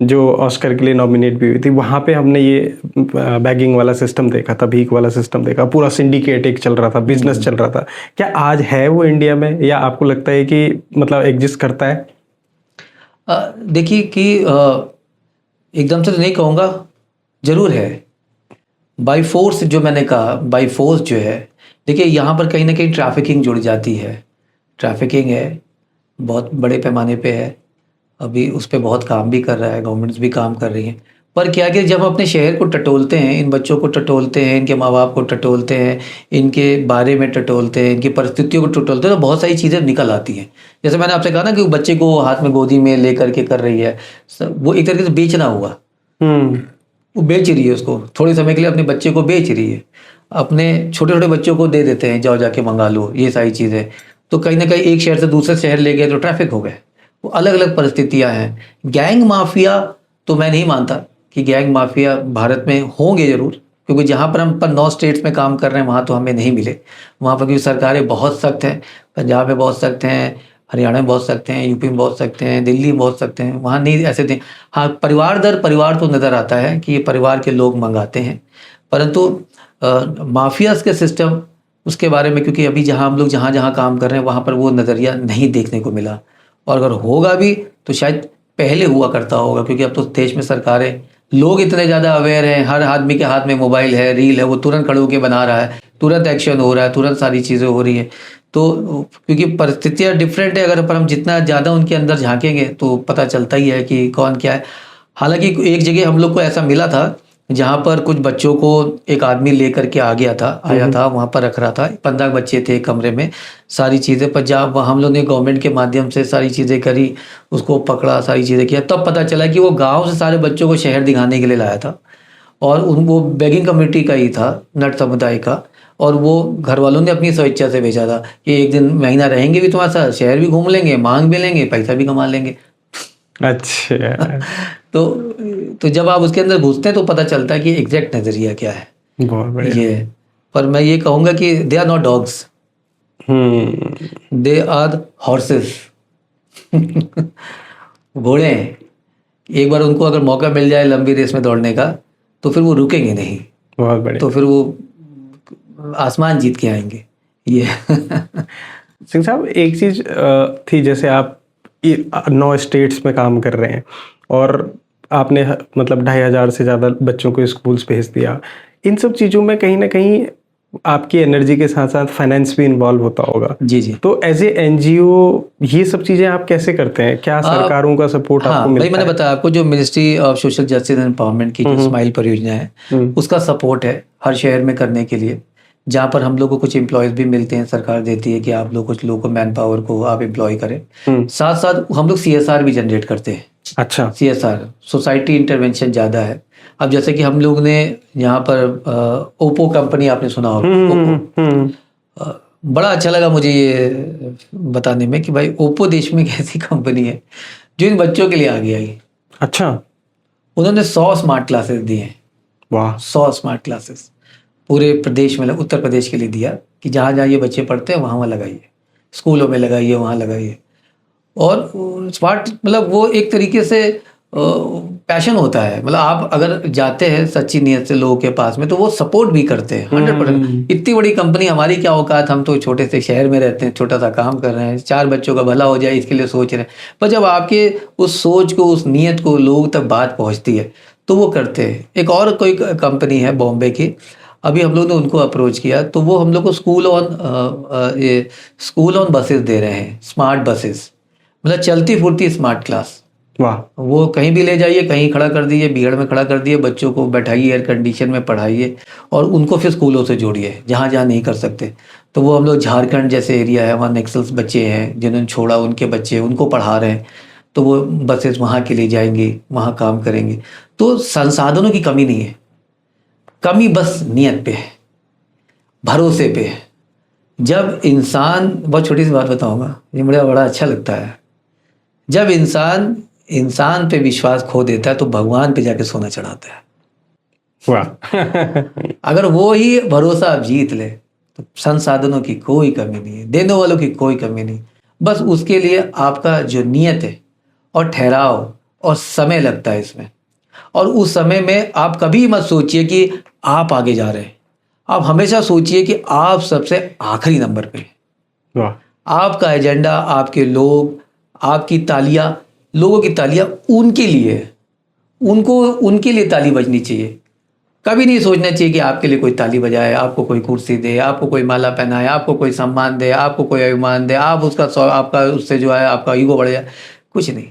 जो ऑस्कर के लिए नॉमिनेट भी हुई थी। वहाँ पे हमने ये बैगिंग वाला सिस्टम देखा था, भीख वाला सिस्टम देखा, पूरा सिंडिकेट एक चल रहा था, बिजनेस चल रहा था। क्या आज है वो इंडिया में, या आपको लगता है कि मतलब एग्जिस्ट करता है? देखिए कि एकदम से तो नहीं कहूँगा, जरूर है बाई फोर्स। जो मैंने कहा बाई फोर्स जो है, देखिए यहाँ पर कहीं ना कहीं ट्रैफिकिंग जुड़ जाती है। ट्रैफिकिंग है, बहुत बड़े पैमाने पे है, अभी उस पर बहुत काम भी कर रहा है, गवर्नमेंट्स भी काम कर रही हैं। पर क्या कि जब अपने शहर को टटोलते हैं, इन बच्चों को टटोलते हैं, इनके माँ बाप को टटोलते हैं, इनके बारे में टटोलते हैं, इनकी परिस्थितियों को टटोलते हैं, तो बहुत सारी चीज़ें निकल आती हैं। जैसे मैंने आपसे कहा ना कि बच्चे को हाथ में गोदी में ले करके कर रही है, वो एक तरीके से बेचना हुआ। वो बेच रही है उसको, थोड़े समय के लिए अपने बच्चे को बेच रही है, अपने छोटे छोटे बच्चों को दे देते हैं, जाओ जाके मंगा लो, ये सारी चीज़ें। तो कहीं ना कहीं एक शहर से दूसरे शहर ले गए तो ट्रैफिक हो गए। वो अलग अलग परिस्थितियां हैं। गैंग माफिया तो मैं नहीं मानता कि गैंग माफिया भारत में होंगे जरूर, क्योंकि जहाँ पर हम 9 स्टेट्स में काम कर रहे हैं वहाँ तो हमें नहीं मिले। वहाँ पर क्योंकि सरकारें बहुत सख्त हैं, पंजाब में बहुत सख्त हैं, हरियाणा में बहुत सख्त हैं, यूपी में बहुत सख्त हैं, दिल्ली में बहुत सख्त हैं, वहाँ नहीं ऐसे थे। हाँ, परिवार दर परिवार तो नज़र आता है कि ये परिवार के लोग मंगाते हैं, परंतु माफियाज के सिस्टम उसके बारे में, क्योंकि अभी जहाँ हम लोग जहाँ जहाँ काम कर रहे हैं वहाँ पर वो नज़रिया नहीं देखने को मिला, और अगर होगा भी तो शायद पहले हुआ करता होगा, क्योंकि अब तो देश में सरकारें, लोग इतने ज़्यादा अवेयर हैं, हर आदमी के हाथ में मोबाइल है, रील है, वो तुरंत खड़े होकर बना रहा है, तुरंत एक्शन हो रहा है, तुरंत सारी चीज़ें हो रही हैं। तो क्योंकि परिस्थितियाँ डिफरेंट है, अगर पर हम जितना ज़्यादा उनके अंदर झांकेंगे तो पता चलता ही है कि कौन क्या है। हालांकि एक जगह हम लोग को ऐसा मिला था जहाँ पर कुछ बच्चों को एक आदमी लेकर के आया था, वहाँ पर रख रहा था, 15 बच्चे थे कमरे में, सारी चीज़ें। पर जब हम लोग ने गवर्नमेंट के माध्यम से सारी चीज़ें करी, उसको पकड़ा, सारी चीज़ें किया, तब पता चला कि वो गांव से सारे बच्चों को शहर दिखाने के लिए लाया था, और वो बेगिंग कम्युनिटी का ही था, नट समुदाय का, और वो घर वालों ने अपनी स्वेच्छा से भेजा था कि एक दिन महीना रहेंगे भी तुम्हारे साथ, शहर भी घूम लेंगे, मांग भी लेंगे, पैसा भी कमा लेंगे। अच्छा तो जब आप उसके अंदर घुसते हैं तो पता चलता है कि एग्जैक्ट नज़रिया क्या है। बहुत बढ़िया। ये पर मैं ये कहूँगा कि they are not dogs, they are horses. घोड़े हैं। एक बार उनको अगर मौका मिल जाए लंबी रेस में दौड़ने का तो फिर वो रुकेंगे नहीं, बहुत बढ़िया। तो फिर वो आसमान जीत के आएंगे ये। सिंह साहब, एक चीज थी, जैसे आप 9 स्टेट्स में काम कर रहे हैं और आपने मतलब 2,500 से ज़्यादा बच्चों को स्कूल्स भेज दिया। इन सब चीज़ों में कहीं ना कहीं आपकी एनर्जी के साथ साथ फाइनेंस भी इन्वॉल्व होता होगा। जी जी। तो एज ए एनजीओ ये सब चीज़ें आप कैसे करते हैं? क्या सरकारों का सपोर्ट हाँ, आपको भाई मिलता मैंने है? बताया आपको, जो ministry of social justice and empowerment की जो स्माइल परियोजना है उसका सपोर्ट है हर शहर में करने के लिए, जहाँ पर हम लोग को कुछ एम्प्लॉयज़ भी मिलते हैं। सरकार देती है कि आप लोग कुछ लोगों को, मैन पावर को आप एम्प्लॉय करें। साथ साथ हम लोग CSR भी जनरेट करते हैं। अच्छा। CSR, सोसाइटी इंटरवेंशन ज़्यादा है। अब जैसे कि हम लोग ने यहाँ पर ओप्पो कंपनी, आपने सुना होगा ओप्पो। बड़ा अच्छा लगा मुझे ये बताने में कि भाई ओप्पो देश में एक ऐसी कंपनी है जो इन बच्चों के लिए आगे आई। अच्छा। उन्होंने 100 स्मार्ट क्लासेस दिए हैं। वाह। 100 स्मार्ट क्लासेस पूरे प्रदेश में, उत्तर प्रदेश के लिए दिया कि जहाँ जहाँ ये बच्चे पढ़ते हैं वहाँ वहाँ लगाइए, स्कूलों में लगाइए, वहाँ लगाइए। और स्मार्ट मतलब वो एक तरीके से पैशन होता है। मतलब आप अगर जाते हैं सच्ची नीयत से लोगों के पास में तो वो सपोर्ट भी करते हैं 100%। इतनी बड़ी कंपनी, हमारी क्या औकात, हम तो छोटे से शहर में रहते हैं, छोटा सा काम कर रहे हैं, 4 बच्चों का भला हो जाए इसके लिए सोच रहे हैं। पर जब आपके उस सोच को, उस नीयत को लोगों तक बात पहुंचती है तो वो करते हैं। एक और कोई कंपनी है बॉम्बे की, अभी हम लोग ने उनको अप्रोच किया तो वो हम लोग को स्कूल ऑन बसेस दे रहे हैं, स्मार्ट बसेस, मतलब चलती फुर्ती स्मार्ट क्लास। वाह। वो कहीं भी ले जाइए, कहीं खड़ा कर दीजिए, भीड़ में खड़ा कर दिए, बच्चों को बैठाइए, एयर कंडीशन में पढ़ाइए और उनको फिर स्कूलों से जोड़िए जहाँ जहाँ नहीं कर सकते। तो वो हम लोग झारखंड जैसे एरिया है, वहाँ नक्सल्स बच्चे हैं जिन्होंने छोड़ा, उनके बच्चे, उनको पढ़ा रहे हैं। तो वो बसेस वहाँ के लिए जाएंगी, वहाँ काम करेंगे। तो संसाधनों की कमी नहीं है, कमी बस नियत पे है, भरोसे पे है। जब इंसान, बहुत छोटी सी बात बताऊंगा, ये मुझे बड़ा अच्छा लगता है, जब इंसान पे विश्वास खो देता है तो भगवान पे जाके सोना चढ़ाता है। वाह। अगर वो ही भरोसा आप जीत ले तो संसाधनों की कोई कमी नहीं है, देने वालों की कोई कमी नहीं। बस उसके लिए आपका जो नियत है और ठहराव और समय लगता है इसमें। और उस समय में आप कभी मत सोचिए कि आप आगे जा रहे हैं, आप हमेशा सोचिए कि आप सबसे आखिरी नंबर पे हैं। वाह। आपका एजेंडा, आपके लोग, आपकी तालियां, लोगों की तालियां उनके लिए, उनको उनके लिए ताली बजनी चाहिए। कभी नहीं सोचना चाहिए कि आपके लिए कोई ताली बजाए, आपको कोई कुर्सी दे, आपको कोई माला पहनाए, आपको कोई सम्मान दे, आपको कोई अभिमान दे, आप आपका उससे जो है आपका ईगो बढ़ जाए। कुछ नहीं।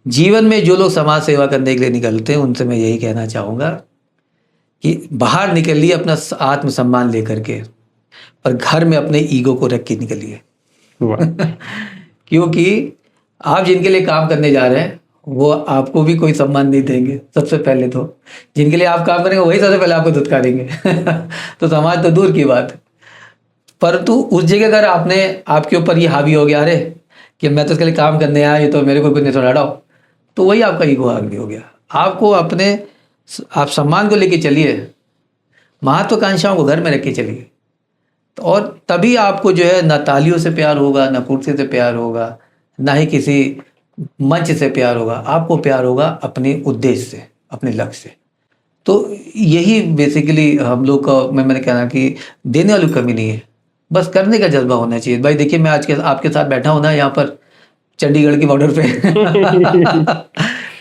जीवन में जो लोग समाज सेवा करने के लिए निकलते हैं उनसे मैं यही कहना चाहूँगा कि बाहर निकलिए अपना आत्मसम्मान लेकर के, पर घर में अपने ईगो को रख के निकलिए। क्योंकि आप जिनके लिए काम करने जा रहे हैं वो आपको भी कोई सम्मान नहीं देंगे। सबसे पहले तो जिनके लिए आप काम करेंगे वही सबसे पहले आपको धुतकारेंगे। तो समाज तो दूर की बात है। परंतु उस जगह अगर आपके ऊपर ये हावी हो गया, अरे कि मैं तो इसके लिए काम करने आया, ये तो मेरे को कुछ नहीं सुना, तो वही आपका ईगो हावी हो गया। आपको आप सम्मान को लेके चलिए, महत्वाकांक्षाओं को घर में रख के चलिए, और तभी आपको जो है ना तालियों से प्यार होगा, ना कुर्सी से प्यार होगा, ना ही किसी मंच से प्यार होगा। आपको प्यार होगा अपने उद्देश्य से, अपने लक्ष्य से। तो यही बेसिकली हम लोग का, मैंने कहना कि देने वाली कमी नहीं है, बस करने का जज्बा होना चाहिए। भाई देखिए, मैं आज आपके साथ बैठा हूँ ना यहाँ पर चंडीगढ़ की बॉर्डर पे।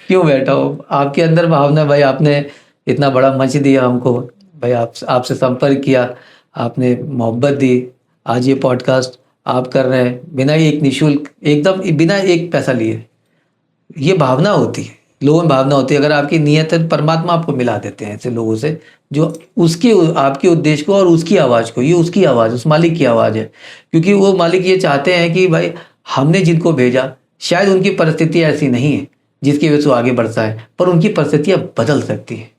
क्यों बैठा हूँ? आपके अंदर भावना, भाई आपने इतना बड़ा मंच दिया हमको, भाई आपसे संपर्क किया, आपने मोहब्बत दी, आज ये पॉडकास्ट आप कर रहे हैं बिना एक निःशुल्क, एकदम बिना एक पैसा लिए। ये भावना होती है, लोगों में भावना होती है। अगर आपकी नीयत है, परमात्मा आपको मिला देते हैं ऐसे लोगों से जो आपके उद्देश्य को और उसकी आवाज़ को, ये उसकी आवाज़, उस मालिक की आवाज़ है। क्योंकि वो मालिक ये चाहते हैं कि भाई हमने जिनको भेजा, शायद उनकी परिस्थिति ऐसी नहीं है जिसकी वजह से वो आगे बढ़ता है, पर उनकी परिस्थितियाँ बदल सकती है।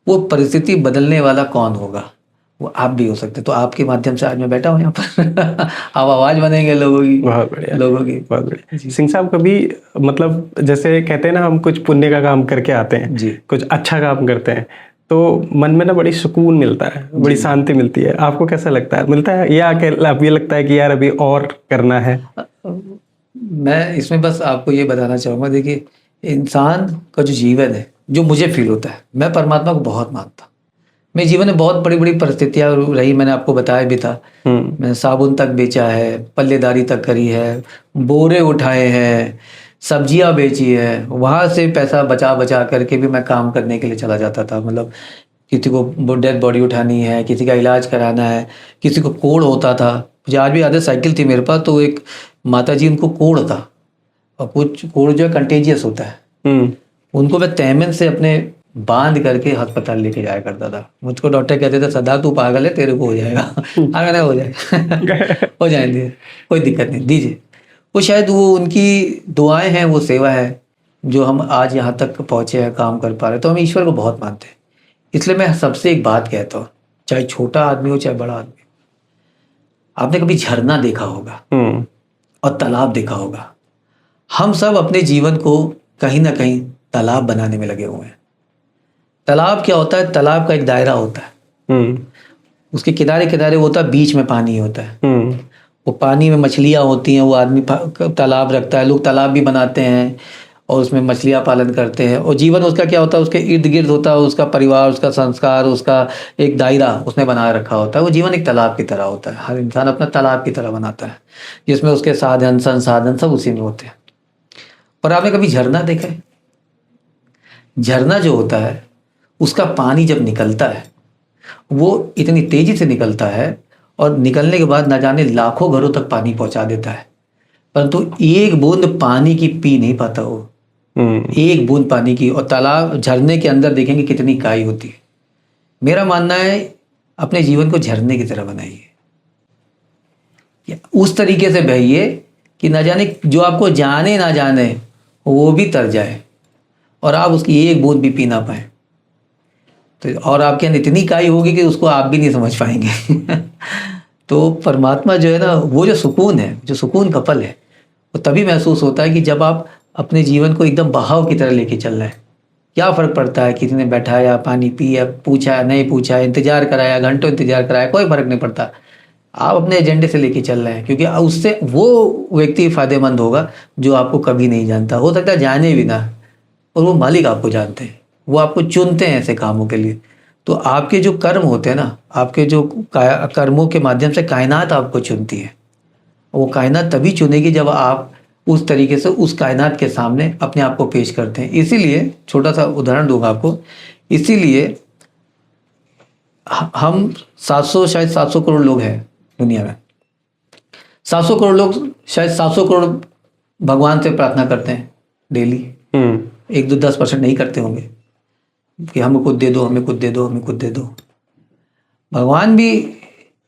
वो परिस्थिति बदलने वाला कौन होगा? वो आप भी हो सकते। तो आपके माध्यम से आज मैं बैठा हूँ यहाँ पर। आप आवाज़ बनेंगे लोगों की। बहुत बढ़िया, लोगों की। बहुत बढ़िया। सिंह साहब, कभी मतलब जैसे कहते हैं ना, हम कुछ पुण्य का काम करके आते हैं जी। कुछ अच्छा काम करते हैं, तो मन में ना बड़ी सुकून मिलता है, बड़ी शांति मिलती है। आपको कैसा लगता है, मिलता है या अब ये लगता है कि यार अभी और करना है? मैं इसमें बस आपको ये बताना चाहूँगा, देखिए इंसान का जो जीवन है, जो मुझे फील होता है, मैं परमात्मा को बहुत मानता हूँ। मेरे जीवन में बहुत बड़ी बड़ी परिस्थितियाँ रही, मैंने आपको बताया भी था। मैंने साबुन तक बेचा है, पल्लेदारी तक करी है, बोरे उठाए हैं, सब्जियां बेची है, वहाँ से पैसा बचा बचा करके भी मैं काम करने के लिए चला जाता था। मतलब किसी को डेड बॉडी उठानी है, किसी का इलाज कराना है, किसी को कोढ़ होता था। मुझे आज भी याद है, साइकिल थी मेरे पास, तो एक माता जी, उनको कोढ़ था, और कुछ कोढ़ जो है कंटेजियस होता है, उनको मैं तैमन से अपने बांध करके अस्पताल लेके जाया करता था। मुझको डॉक्टर कहते थे, सदा तू पागल है, तेरे को हो जाएगा। अगर हो जाएगा हो जाएंगे, कोई दिक्कत नहीं, दीजिए। वो शायद वो उनकी दुआएं हैं, वो सेवा है, जो हम आज यहाँ तक पहुँचे हैं, काम कर पा रहे हैं। तो हम ईश्वर को बहुत मानते हैं। इसलिए मैं सबसे एक बात कहता हूँ, चाहे छोटा आदमी हो चाहे बड़ा आदमी, आपने कभी झरना देखा होगा और तालाब देखा होगा। हम सब अपने जीवन को कहीं ना कहीं तालाब बनाने में लगे हुए हैं। तालाब क्या होता है? तालाब का एक दायरा होता है, उसके किनारे किनारे होता है, बीच में पानी होता है। वो पानी में मछलियाँ होती हैं, वो आदमी तालाब रखता है, लोग तालाब भी बनाते हैं और उसमें मछलियाँ पालन करते हैं। और जीवन उसका क्या होता है? उसके इर्द गिर्द होता है उसका परिवार, उसका संस्कार, उसका एक दायरा उसने बना रखा होता है। वो जीवन एक तालाब की तरह होता है। हर इंसान अपना तालाब की तरह बनाता है, जिसमें उसके साधन संसाधन सब उसी में होते हैं। पर आपने कभी झरना देखा है? झरना जो होता है, उसका पानी जब निकलता है, वो इतनी तेजी से निकलता है, और निकलने के बाद न जाने लाखों घरों तक पानी पहुंचा देता है, परंतु एक बूंद पानी की पी नहीं पाता वो, एक बूंद पानी की। और तालाब, झरने के अंदर देखेंगे कितनी काई होती है। मेरा मानना है, अपने जीवन को झरने की तरह बनाइए, उस तरीके से बहिए कि न जाने जो आपको जाने ना जाने वो भी तर जाए, और आप उसकी एक बूंद भी पी ना पाए। तो और आपके अंदर इतनी काई होगी कि उसको आप भी नहीं समझ पाएंगे। तो परमात्मा जो है ना, वो जो सुकून है, जो सुकून का पल है, वो तभी महसूस होता है कि जब आप अपने जीवन को एकदम बहाव की तरह लेके चल रहे हैं। क्या फ़र्क पड़ता है किसी ने बैठाया, पानी पिया, पूछा नहीं पूछा, इंतजार कराया, घंटों इंतजार कराया, कोई फ़र्क नहीं पड़ता। आप अपने एजेंडे से लेके चल रहे हैं, क्योंकि उससे वो व्यक्ति फ़ायदेमंद होगा जो आपको कभी नहीं जानता, हो सकता है जाने भी ना, और वो मालिक आपको जानते हैं, वो आपको चुनते हैं ऐसे कामों के लिए। तो आपके जो कर्म होते हैं ना, आपके जो कर्मों के माध्यम से कायनात आपको चुनती है। वो कायनात तभी चुनेगी जब आप उस तरीके से उस कायनात के सामने अपने आप को पेश करते हैं। इसीलिए छोटा सा उदाहरण दूंगा आपको। इसीलिए हम 700 शायद 700 करोड़ लोग हैं दुनिया में। 700 करोड़ लोग शायद 700 करोड़ भगवान से प्रार्थना करते हैं डेली। 1-2-10% नहीं करते होंगे कि हमें कुछ दे दो, हमें कुछ दे दो, हमें कुछ दे दो। भगवान भी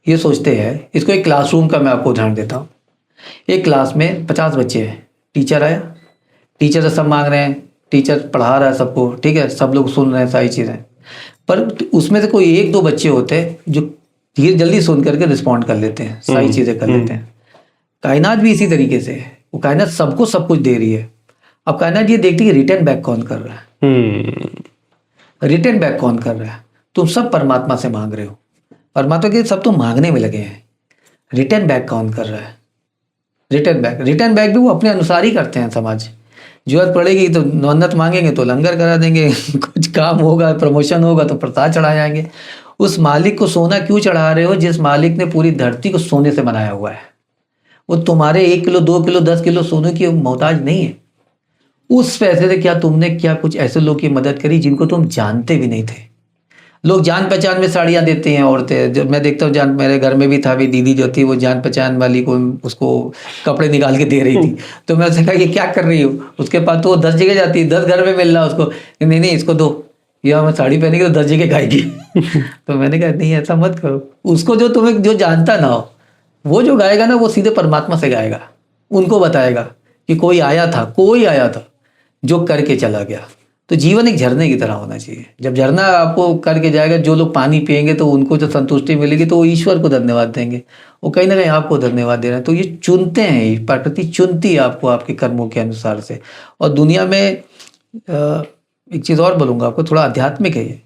ये सोचते हैं। इसको एक क्लासरूम का मैं आपको उदाहरण देता हूँ। एक क्लास में 50 बच्चे हैं, टीचर आया, टीचर से सब मांग रहे हैं, टीचर पढ़ा रहा है सबको, ठीक है, सब लोग सुन रहे हैं सारी चीज़ें, पर उसमें से कोई 1-2 बच्चे होते हैं जो धीरे जल्दी सुन करके रिस्पॉन्ड कर लेते हैं, सारी चीज़ें कर लेते हैं। कायनात भी इसी तरीके से है, वो कायनात सबको सब कुछ दे रही है। अब कायनात ये देखती है रिटर्न बैक कौन कर रहा है, रिटर्न बैक कौन कर रहा है। तुम सब परमात्मा से मांग रहे हो, परमात्मा के सब तुम मांगने में लगे हैं, रिटर्न बैक कौन कर रहा है। रिटर्न बैक भी वो अपने अनुसार ही करते हैं। समाज जरूरत पड़ेगी तो मन्नत मांगेंगे तो लंगर करा देंगे, कुछ काम होगा, प्रमोशन होगा तो प्रसाद चढ़ा जाएंगे। उस मालिक को सोना क्यों चढ़ा रहे हो जिस मालिक ने पूरी धरती को सोने से बनाया हुआ है। वो तुम्हारे 1 किलो 2 किलो 10 किलो सोने की मोहताज नहीं है। उस पैसे से क्या तुमने क्या कुछ ऐसे लोग की मदद करी जिनको तुम जानते भी नहीं थे। लोग जान पहचान में साड़ियाँ देते हैं औरतें, जब मैं देखता हूँ, मेरे घर में भी था, भी दीदी जो थी वो जान पहचान वाली को उसको कपड़े निकाल के दे रही थी। तो मैं उससे कहा कि क्या कर रही हो, उसके पास तो वो 10 जगह जाती है, 10 घर में मिल रहा उसको, नहीं नहीं इसको दो, या मैं साड़ी पहनेगी तो 10 जगह खाएगी। तो मैंने कहा नहीं ऐसा मत करो। उसको जो तुम्हें जो जानता ना हो, वो जो गाएगा ना, वो सीधे परमात्मा से गाएगा, उनको बताएगा कि कोई आया था जो करके चला गया। तो जीवन एक झरने की तरह होना चाहिए। जब झरना आपको करके जाएगा, जो लोग पानी पिएंगे तो उनको जो संतुष्टि मिलेगी तो वो ईश्वर को धन्यवाद देंगे, वो कहीं ना कहीं आपको धन्यवाद दे रहे हैं। तो ये चुनते हैं, प्रकृति चुनती है आपको आपके कर्मों के अनुसार से। और दुनिया में एक चीज़ और बोलूँगा आपको, थोड़ा आध्यात्मिक है ये,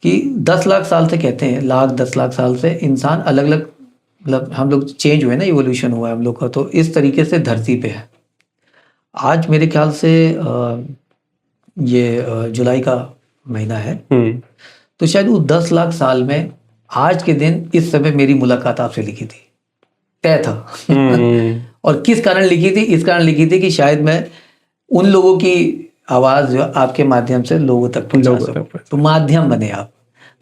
कि 10 लाख साल से कहते हैं, लाख 10 लाख साल से इंसान अलग अलग, मतलब हम लोग चेंज हुए ना, इवोल्यूशन हुआ है हम लोग का, तो इस तरीके से धरती पे है। आज मेरे ख्याल से ये जुलाई का महीना है, तो शायद वो 10 लाख साल में आज के दिन इस समय मेरी मुलाकात आपसे लिखी थी, तय था। और किस कारण लिखी थी? इस कारण लिखी थी कि शायद मैं उन लोगों की आवाज़ जो आपके माध्यम से लोगों तक पहुंचा सकूं, तो माध्यम बने आप।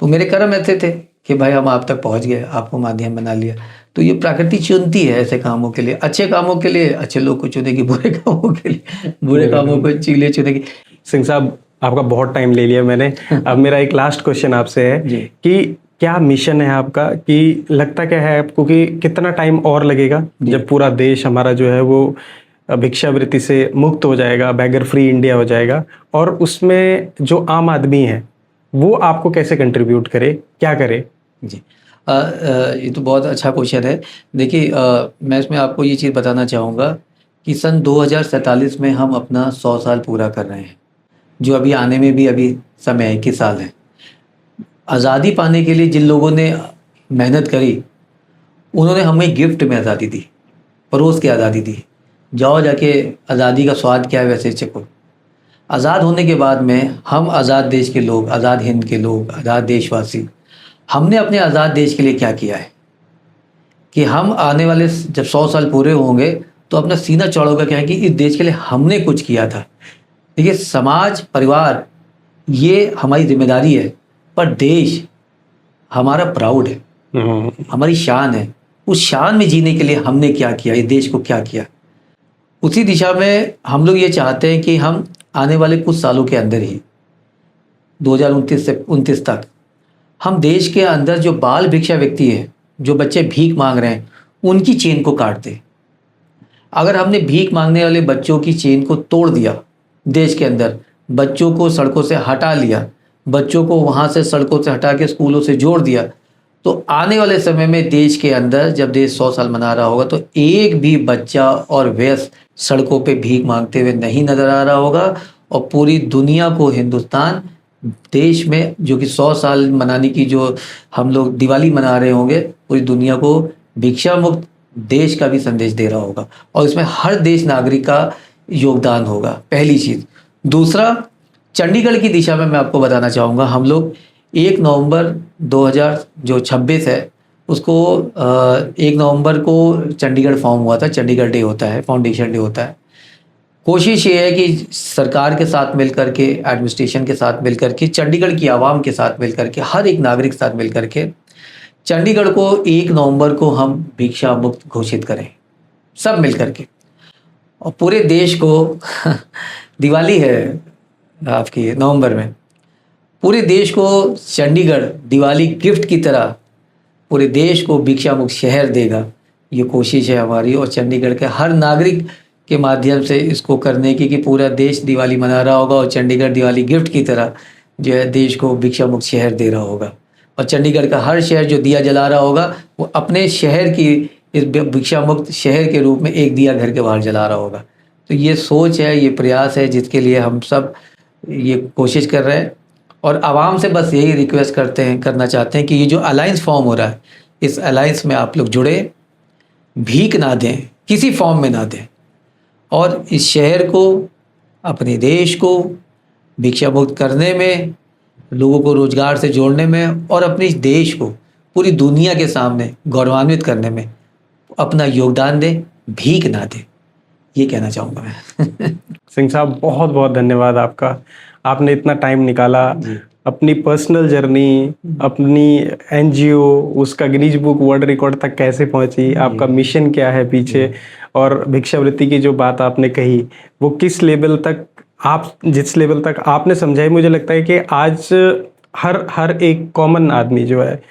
तो मेरे कर्म ऐसे थे कि भाई हम आप तक पहुंच गए, आपको माध्यम बना लिया। तो ये प्रकृति चुनती है ऐसे कामों के लिए, अच्छे कामों के लिए अच्छे लोग को चुनेगी, बुरे कामों के लिए बुरे कामों को चीले चुनेगी। सिंह साहब, आपका बहुत टाइम ले लिया मैंने। अब मेरा एक लास्ट क्वेश्चन आपसे है कि क्या मिशन है आपका, कि लगता क्या है आपको कि कितना टाइम और लगेगा जब पूरा देश हमारा जो है वो भिक्षावृत्ति से मुक्त हो जाएगा, बैगर फ्री इंडिया हो जाएगा, और उसमें जो आम आदमी है वो आपको कैसे कंट्रीब्यूट करे, क्या करे? जी, ये तो बहुत अच्छा क्वेश्चन है। देखिए, मैं इसमें आपको ये चीज़ बताना चाहूँगा कि सन 2047 में हम अपना 100 साल पूरा कर रहे हैं, जो अभी आने में भी अभी समय है, 21 साल है। आज़ादी पाने के लिए जिन लोगों ने मेहनत करी, उन्होंने हमें गिफ्ट में आज़ादी दी, परोस के आज़ादी दी। जाओ जाके आज़ादी का स्वाद क्या है वैसे चखो। आज़ाद होने के बाद में हम आज़ाद देश के लोग, आज़ाद हिंद के लोग, आज़ाद देशवासी, हमने अपने आज़ाद देश के लिए क्या किया है कि हम आने वाले जब 100 साल पूरे होंगे तो अपना सीना चौड़ा होगा क्या है कि इस देश के लिए हमने कुछ किया था। देखिए, समाज, परिवार, ये हमारी जिम्मेदारी है, पर देश हमारा प्राउड है, हमारी शान है। उस शान में जीने के लिए हमने क्या किया, इस देश को क्या किया, उसी दिशा में हम लोग ये चाहते हैं कि हम आने वाले कुछ सालों के अंदर ही 2029 से 29 तक हम देश के अंदर जो बाल भिक्षा व्यक्ति है, जो बच्चे भीख मांग रहे हैं, उनकी चेन को काट दे। अगर हमने भीख मांगने वाले बच्चों की चेन को तोड़ दिया, देश के अंदर बच्चों को सड़कों से हटा लिया, बच्चों को वहाँ से सड़कों से हटा के स्कूलों से जोड़ दिया, तो आने वाले समय में देश के अंदर जब देश 100 साल मना रहा होगा तो एक भी बच्चा और वयस्क सड़कों पे भीख मांगते हुए नहीं नजर आ रहा होगा। और पूरी दुनिया को, हिंदुस्तान देश में जो कि 100 साल मनाने की जो हम लोग दिवाली मना रहे होंगे, पूरी दुनिया को भिक्षा मुक्त देश का भी संदेश दे रहा होगा, और इसमें हर देश नागरिक का योगदान होगा, पहली चीज़। दूसरा, चंडीगढ़ की दिशा में मैं आपको बताना चाहूँगा, हम लोग 1 नवंबर 2026 है, उसको 1 नवंबर को चंडीगढ़ फॉर्म हुआ था, चंडीगढ़ डे होता है, फाउंडेशन डे होता है। कोशिश ये है कि सरकार के साथ मिलकर के, एडमिनिस्ट्रेशन के साथ मिलकर के, चंडीगढ़ की आवाम के साथ मिलकर के, हर एक नागरिक के साथ मिलकर के चंडीगढ़ को 1 नवंबर को हम भिक्षा मुक्त घोषित करें, सब मिलकर के। और पूरे देश को दिवाली है आपकी नवंबर में, पूरे देश को चंडीगढ़ दिवाली गिफ्ट की तरह पूरे देश को भिक्षा मुक्त शहर देगा, ये कोशिश है हमारी। और चंडीगढ़ के हर नागरिक के माध्यम से इसको करने की, कि पूरा देश दिवाली मना रहा होगा और चंडीगढ़ दिवाली गिफ्ट की तरह जो है देश को भिक्षा मुक्त शहर दे रहा होगा। और चंडीगढ़ का हर शहर जो दिया जला रहा होगा, वो अपने शहर की इस भिक्षा मुक्त शहर के रूप में एक दिया घर के बाहर जला रहा होगा। तो ये सोच है, ये प्रयास है, जिसके लिए हम सब ये कोशिश कर रहे हैं। और आवाम से बस यही रिक्वेस्ट करना चाहते हैं कि ये जो अलायंस फॉर्म हो रहा है, इस अलायंस में आप लोग जुड़े, भीख ना दें, किसी फॉर्म में ना दें, और इस शहर को, अपने देश को भिक्षा मुक्त करने में, लोगों को रोजगार से जोड़ने में, और अपने इस देश को पूरी दुनिया के सामने गौरवान्वित करने में अपना योगदान दें, भीख ना दें। ये कहना चाहूँगा मैं। सिंह साहब, बहुत बहुत धन्यवाद आपका। आपने इतना टाइम निकाला, अपनी पर्सनल जर्नी, अपनी एनजीओ, उसका गिनीज बुक वर्ल्ड रिकॉर्ड तक कैसे पहुंची, आपका मिशन क्या है पीछे, और भिक्षावृत्ति की जो बात आपने कही वो किस लेवल तक, आप जिस लेवल तक आपने समझाई, मुझे लगता है कि आज हर एक कॉमन आदमी जो है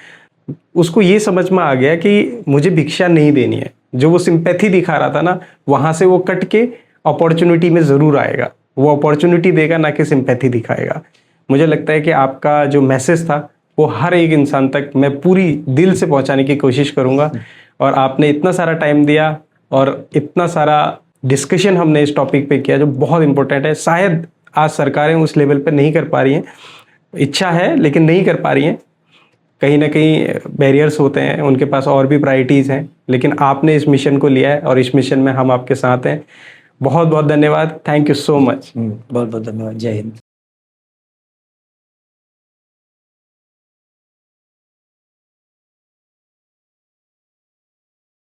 उसको ये समझ में आ गया कि मुझे भिक्षा नहीं देनी है। जो वो सिंपैथी दिखा रहा था ना, वहाँ से वो कट के अपॉर्चुनिटी में ज़रूर आएगा, वो अपॉर्चुनिटी देगा, ना कि सिंपैथी दिखाएगा। मुझे लगता है कि आपका जो मैसेज था वो हर एक इंसान तक मैं पूरी दिल से पहुंचाने की कोशिश करूंगा। और आपने इतना सारा टाइम दिया और इतना सारा डिस्कशन हमने इस टॉपिक पे किया जो बहुत इंपॉर्टेंट है। शायद आज सरकारें उस लेवल पे नहीं कर पा रही हैं, इच्छा है लेकिन नहीं कर पा रही हैं, कहीं ना कहीं बैरियर्स होते हैं, उनके पास और भी प्रायोरिटीज़ हैं, लेकिन आपने इस मिशन को लिया है और इस मिशन में हम आपके साथ हैं। बहुत बहुत धन्यवाद, थैंक यू सो मच। बहुत बहुत धन्यवाद। जय हिंद।